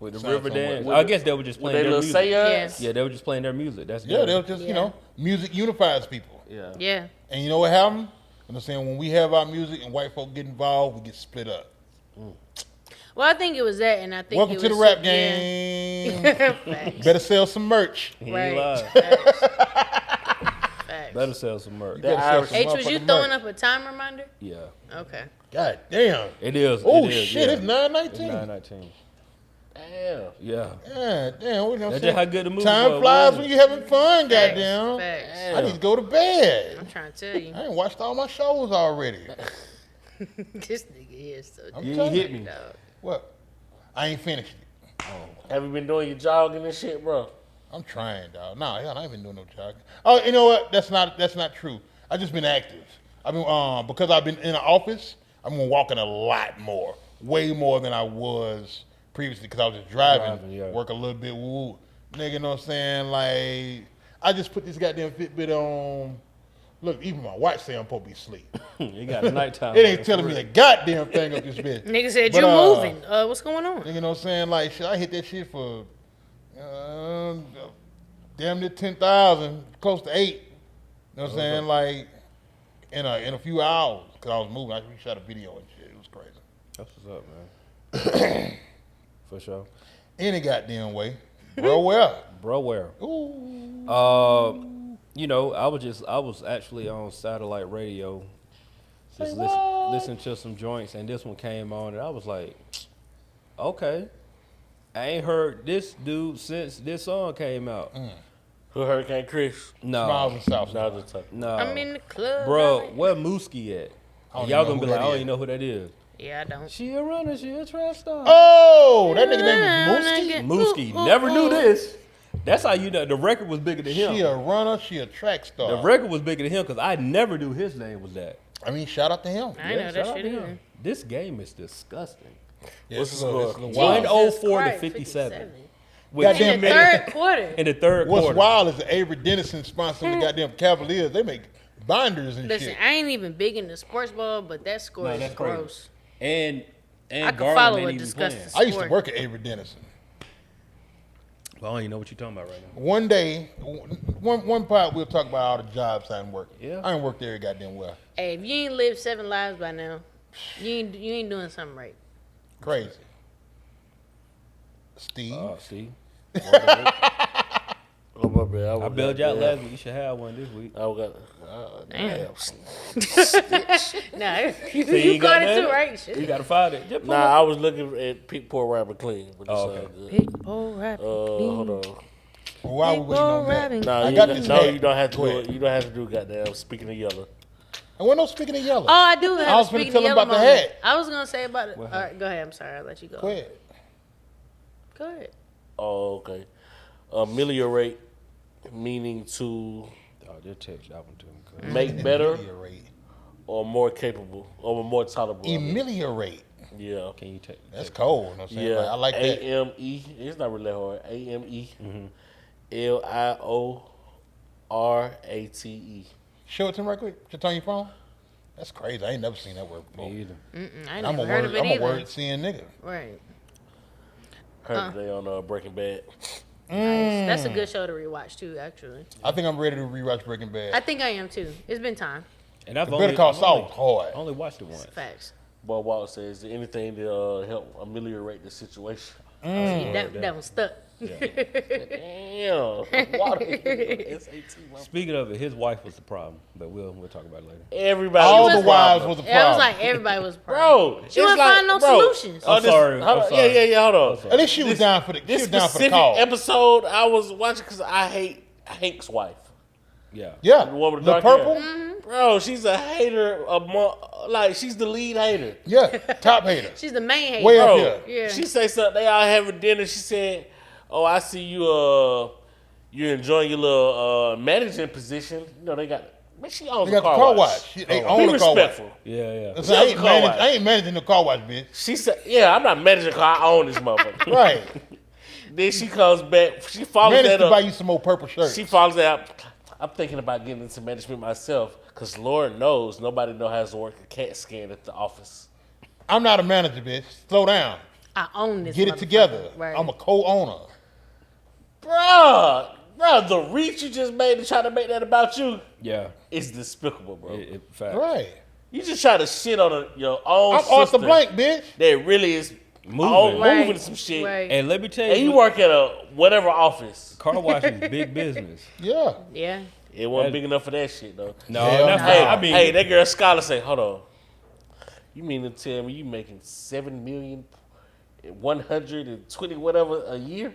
with the Science river on dance. what? I guess they were just With playing they their little music. seance. Yeah, they were just playing their music. That's Yeah, good. they were just, Yeah. music unifies people. Yeah. Yeah. And you know what happened? You know what I'm saying? When we have our music and white folk get involved, we get split up. Well, I think it was that, and I think Welcome it to the was rap yeah. game. Facts. Better sell some merch. He ain't Right. lying. Facts. Facts. Better sell some merch. Better sell some H, was you motherfucking throwing merch. up a time reminder? Yeah. Okay. God damn. It is. Oh it is, shit, yeah. it's 9:19. 9:19. Damn. Yeah. Yeah, damn. What you That's just how good the movie Time was, flies wasn't when it? you having fun, goddamn. Facts. I need to go to bed. I'm trying to tell you. I ain't watched all my shows already. This nigga is so I'm You telling hit you. me. dog. What? I ain't finished it. Have you been doing your jogging and shit, bro? I'm trying, dog. No, hell, I ain't been doing no jogging. Oh, you know what? That's not true. I just been active. I've been because I've been in the office. I've been walking a lot more, way more than I was previously because I was just driving, Yeah. work a little bit, woo, nigga. You know what I'm saying? Like I just put this goddamn Fitbit on. Look, even my watch say I'm supposed to be asleep. You got a nighttime. It ain't telling me the goddamn thing up this bitch. Nigga said But, you're moving. What's going on? You know what I'm saying? Like, shit, I hit that shit for damn near 10,000, close to 8. You know what I'm saying? Like, in a few hours, because I was moving. I shot a video and shit. It was crazy. That's what's up, man. For sure. Any goddamn way. Bro, where? Bro, where? Ooh. You know, I was actually on satellite radio, just listen to some joints, and this one came on, and I was like, okay, I ain't heard this dude since this song came out. Who Hurricane Chris? Smiles No, and South. No, just talking. no, I'm in the club. bro, where Mooski at? I don't Y'all even gonna know be who like, that I don't is. even know who that is. Yeah, I don't. She a runner, she a track star. Oh, that nigga name was Mooski? Mooski, never knew this. That's how you know the record was bigger than him. She a runner, she a track star. The record was bigger than him because I never knew his name was that. I mean, shout out to him. I know shout that out shit to him. either. This game is disgusting. Yeah, What's it's the a little- score? it's a little wild. 104 to Christ, 57. Goddamn In the minute. third quarter. In the third What's quarter. wild is the Avery Dennison sponsoring the goddamn Cavaliers. They make binders and Listen, shit. I ain't even big into sports ball, but that score No, is that's crazy. gross. And I could Garland follow ain't a even disgusting playing. I used to sport. work at Avery Dennison. Well, I don't even know what you're talking about right now. One day, one part we'll talk about all the jobs I ain't worked. Yeah. I ain't worked there goddamn well. Hey, if you ain't lived 7 lives by now, you ain't doing something right. Crazy. Steve. See, Oh, my bad. I bailed you out last week. You should have one this week. I got. Damn. Damn. Nah, you you ain't got got it too, none? right? Shit. You gotta find it. Just pull Nah, up. I was looking at Pig Poor Rabbit Clean. But it's Oh, all okay. good. Big boy rapping. Hold on. Well, while we Big waiting on boy that, rapping. Nah, I you, got this no, hat. you don't have to Go do ahead. it. You don't have to do goddamn. Speaking of yellow. And we're not speaking of yellow. Oh, I do have I was a finna speaking tell him yellow about the moment. hat. I was gonna say about it. What All right, go ahead. I'm sorry. I'll let you go. Go ahead. Go ahead. Oh, okay. Ameliorate, meaning to Oh, just text that one to him. make better Ameliorate. or more capable or more tolerable. I mean. Ameliorate. Yeah. Can you text? That's cold. You know what I'm saying? Yeah. Like, I like that. AME. It's not really hard. AME. LIORATE. Show it to him right quick. Just on your phone. That's crazy. I ain't never seen that word before. Me either. I ain't I'm never heard of it I'm a either. word seeing nigga. Right. Heard today on Breaking Bad. Nice. That's a good show to rewatch too. Actually, I think I'm ready to rewatch Breaking Bad. I think I am too. It's been time. And I've Better Call Saul was I hard. only watched it once. Facts. Bob Walt says, is there anything to help ameliorate the situation? That one stuck. Damn. Water. SAT. Speaking of it, his wife was the problem, but we'll talk about it later. Everybody. All was the a wives problem. was a Yeah, it was problem. like everybody was a problem. Bro, She wasn't find no solutions. I'm sorry. Hold I'm on. sorry. Yeah. Hold on. sorry. At least she was down for the. She This was down for the specific call. episode I was watching because I hate Hank's wife. Yeah. Yeah, The one with the the dark purple. hair. Bro, she's a hater. Like she's the lead hater. Yeah, top hater. She's the main hater. Way up Bro, here. Yeah. she say something. They all having dinner. She said, "Oh, I see you. You're enjoying your little managing position. You know they got. Man, she owns They a got the car car wash. wash. They Be own the car wash. respectful. Yeah. Listen, I ain't, car wash. I ain't managing the car wash, bitch. She said, "Yeah, I'm not managing a car. I own this motherfucker." Right. Then she comes back. She follows Managed that to up. buy you some more purple shirts. She follows that up. I'm thinking about getting into management myself because Lord knows nobody knows how to work a CAT scan at the office. I'm not a manager, bitch. Slow down. I own this. Get it motherfucker. together. Right. I'm a co-owner. Bruh, the reach you just made to try to make that about you Yeah. is despicable, bro. Fact. Right. You just try to shit on your own I'm sister Arthur Blank, bitch. that really is Moving. moving some shit. Right. And let me tell And you you, work at a whatever office. car wash is big business. Yeah. Yeah. It wasn't big enough for that shit, though. No, Hell that's no. Hey, I mean, hey, that girl Scholar say, hold on. You mean to tell me you making $7,120 whatever a year?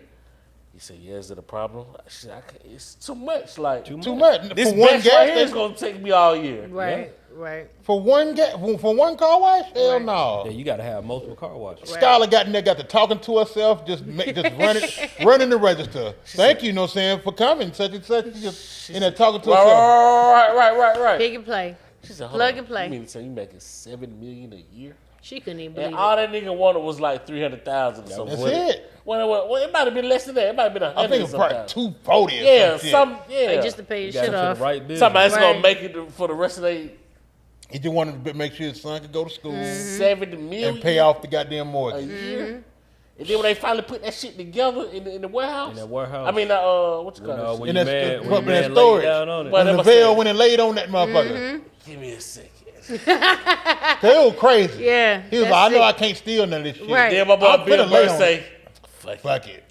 He said, yeah, is it a problem? She said, it's too much. Like Too much. this For one batch gas right here is station. gonna take me all year. Right. Right. For one car wash? Hell Right. no. yeah, you got to have multiple car washes. Right. Skylar got in there, got to talking to herself, just running the register. Thank you, you know what I'm saying, for coming, such and such. She just in there talking to herself. Right. Pick and play. She said, hold Plug on. and play. You mean to tell you making $7 million a year? She couldn't even And believe all it. that nigga wanted was like 300,000 or something. That's it. Well, it might have been less than that. It might have been 100. I think it's probably 240 or Yeah, some shit. Like, just to pay your You got shit into off. the right business. Somebody's gonna Right. make it for the rest of their He just wanted to make sure his son could go to school Mm-hmm. $70 million and pay off the goddamn a mortgage. year. And then when they finally put that shit together in the warehouse. In that warehouse. I mean, what you call No, that when shit? you And that's man, the- when you put in man storage. laid down on it. But- And Whatever the veil said. when it laid on that motherfucker. Mm-hmm. Give me a second. 'Cause it was crazy. Yeah. He was that's like, I know it. I can't steal none of this shit. Right. Then my boy I'm Bill finna lay Burr on say, fuck it. Fuck it.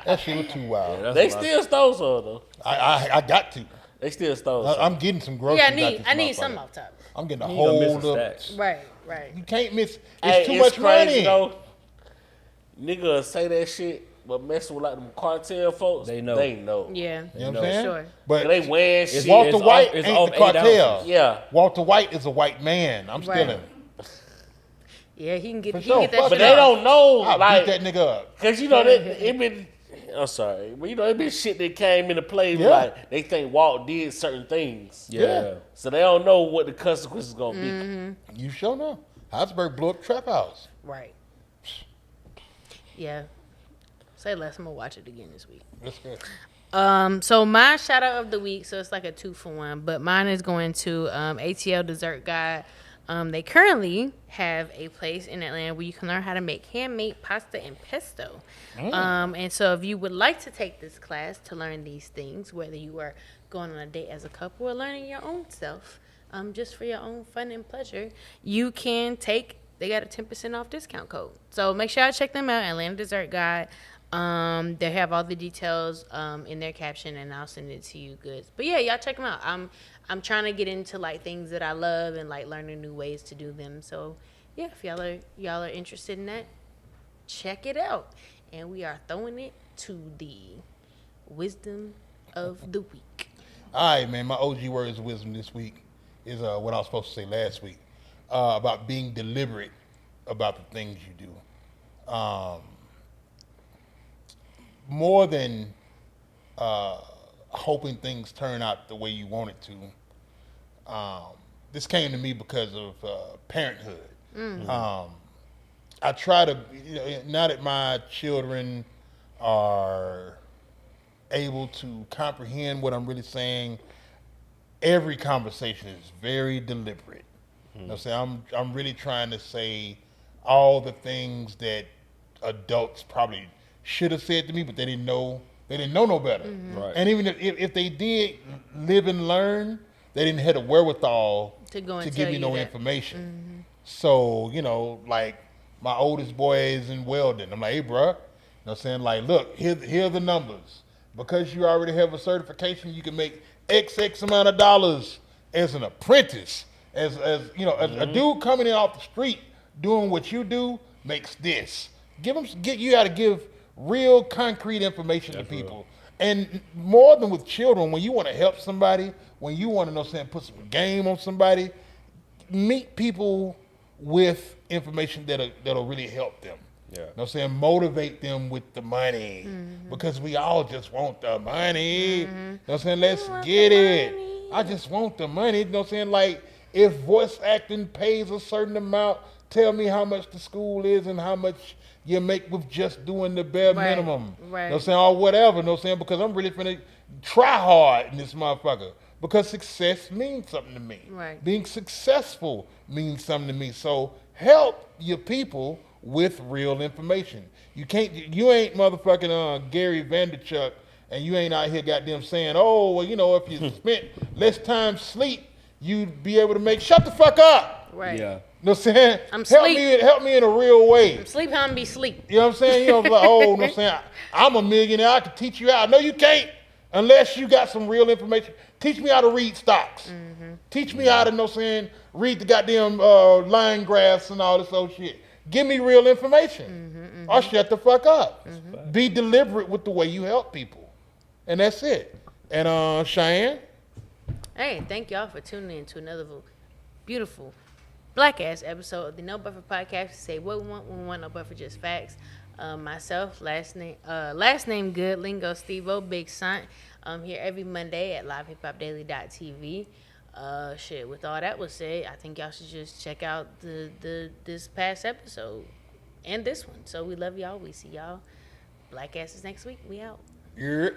That shit was too wild. That's They a lot. still stole some though. I got to. They still stole some. I'm getting some groceries. Yeah, out this I need motherfucker. some off top. I'm getting a You ain't gonna miss whole a little. stack. Right. You can't miss. It's Hey, too much crazy, money. though. Nigga say that shit, but messing with like them cartel folks, They know. Yeah. You know what I'm know. saying? Sure. But They wearing It's shit. Walter It's White off- it's ain't off the 8 cartel. ounces. Yeah. Walter White is a white man. I'm Right. stealing. Yeah, he can get For he sure. can get that Fuck shit But they off. don't know, I'll like, beat that nigga up. cause you know it been. I'm sorry, but you know it been shit that came into play. Yeah. Like they think Walt did certain things, Yeah. so they don't know what the consequences gonna be. Mm-hmm. You sure know. Heidelberg blew up the trap house. Right. Yeah. Say less. I'm gonna watch it again this week. That's good. So my shout out of the week, so it's like a 2-for-1, but mine is going to ATL Dessert Guide. They currently have a place in Atlanta where you can learn how to make handmade pasta and pesto. And so if you would like to take this class to learn these things, whether you are going on a date as a couple or learning your own self, just for your own fun and pleasure, you can take, they got a 10% off discount code. So make sure I check them out, Atlanta Dessert Guide. They have all the details in their caption, and I'll send it to you goods. But yeah, y'all check them out. I'm trying to get into like things that I love and like learning new ways to do them. So yeah, if y'all are interested in that, check it out. And we are throwing it to the wisdom of the week. All right, man. My OG words of wisdom this week is what I was supposed to say last week about being deliberate about the things you do. More than hoping things turn out the way you want it to. This came to me because of parenthood. I try to, now that my children are able to comprehend what I'm really saying, every conversation is very deliberate. You know what I'm saying? I'm really trying to say all the things that adults probably should have said to me, but they didn't know no better. Right. And even if they did live and learn, they didn't have the wherewithal To go and to tell give me you no that. information. So, like my oldest boy is in welding. I'm like, hey, bruh, you know what I'm saying? Like, look, here are the numbers. Because you already have a certification, you can make X amount of dollars as an apprentice. As a dude coming in off the street doing what you do makes this. You got to give real concrete information to people. And more than with children, when you want to help somebody, when you want to put some game on somebody, meet people with information that'll really help them. Yeah. You know what I'm saying? Motivate them with the money. Because we all just want the money. You know what I'm saying? Let's get it. I just want the money. You know what I'm saying? Like, if voice acting pays a certain amount, tell me how much the school is and how much you make with just doing the bare minimum. Right. You know what I'm saying? Or whatever. You know what I'm saying? Because I'm really finna try hard in this motherfucker. Because success means something to me. Right. Being successful means something to me. So help your people with real information. You ain't motherfucking Gary Vaynerchuk, and you ain't out here goddamn saying, oh, well, if you spent less time sleep, you'd be able to make. Shut the fuck up. Right. Yeah. You know what I'm saying? I'm help me in a real way. Sleep how I'm be sleep. You know what I'm saying? Like, oh, you know what I'm saying? I'm a millionaire. I can teach you out. No, you can't unless you got some real information. Teach me how to read stocks. Teach me how to, you know what I'm saying, read the goddamn line graphs and all this old shit. Give me real information. Or shut the fuck up. Be deliberate with the way you help people. And that's it. And Cheyenne? Hey, thank y'all for tuning in to another beautiful black ass episode of the No Buffer Podcast. We say what we want no buffer, just facts. Myself, last name good, Lingo Stevo, Big Son. Here every Monday at livehiphopdaily.tv. With all that was said, I think y'all should just check out this past episode and this one. So we love y'all. We see y'all black asses next week. We out. Yeah.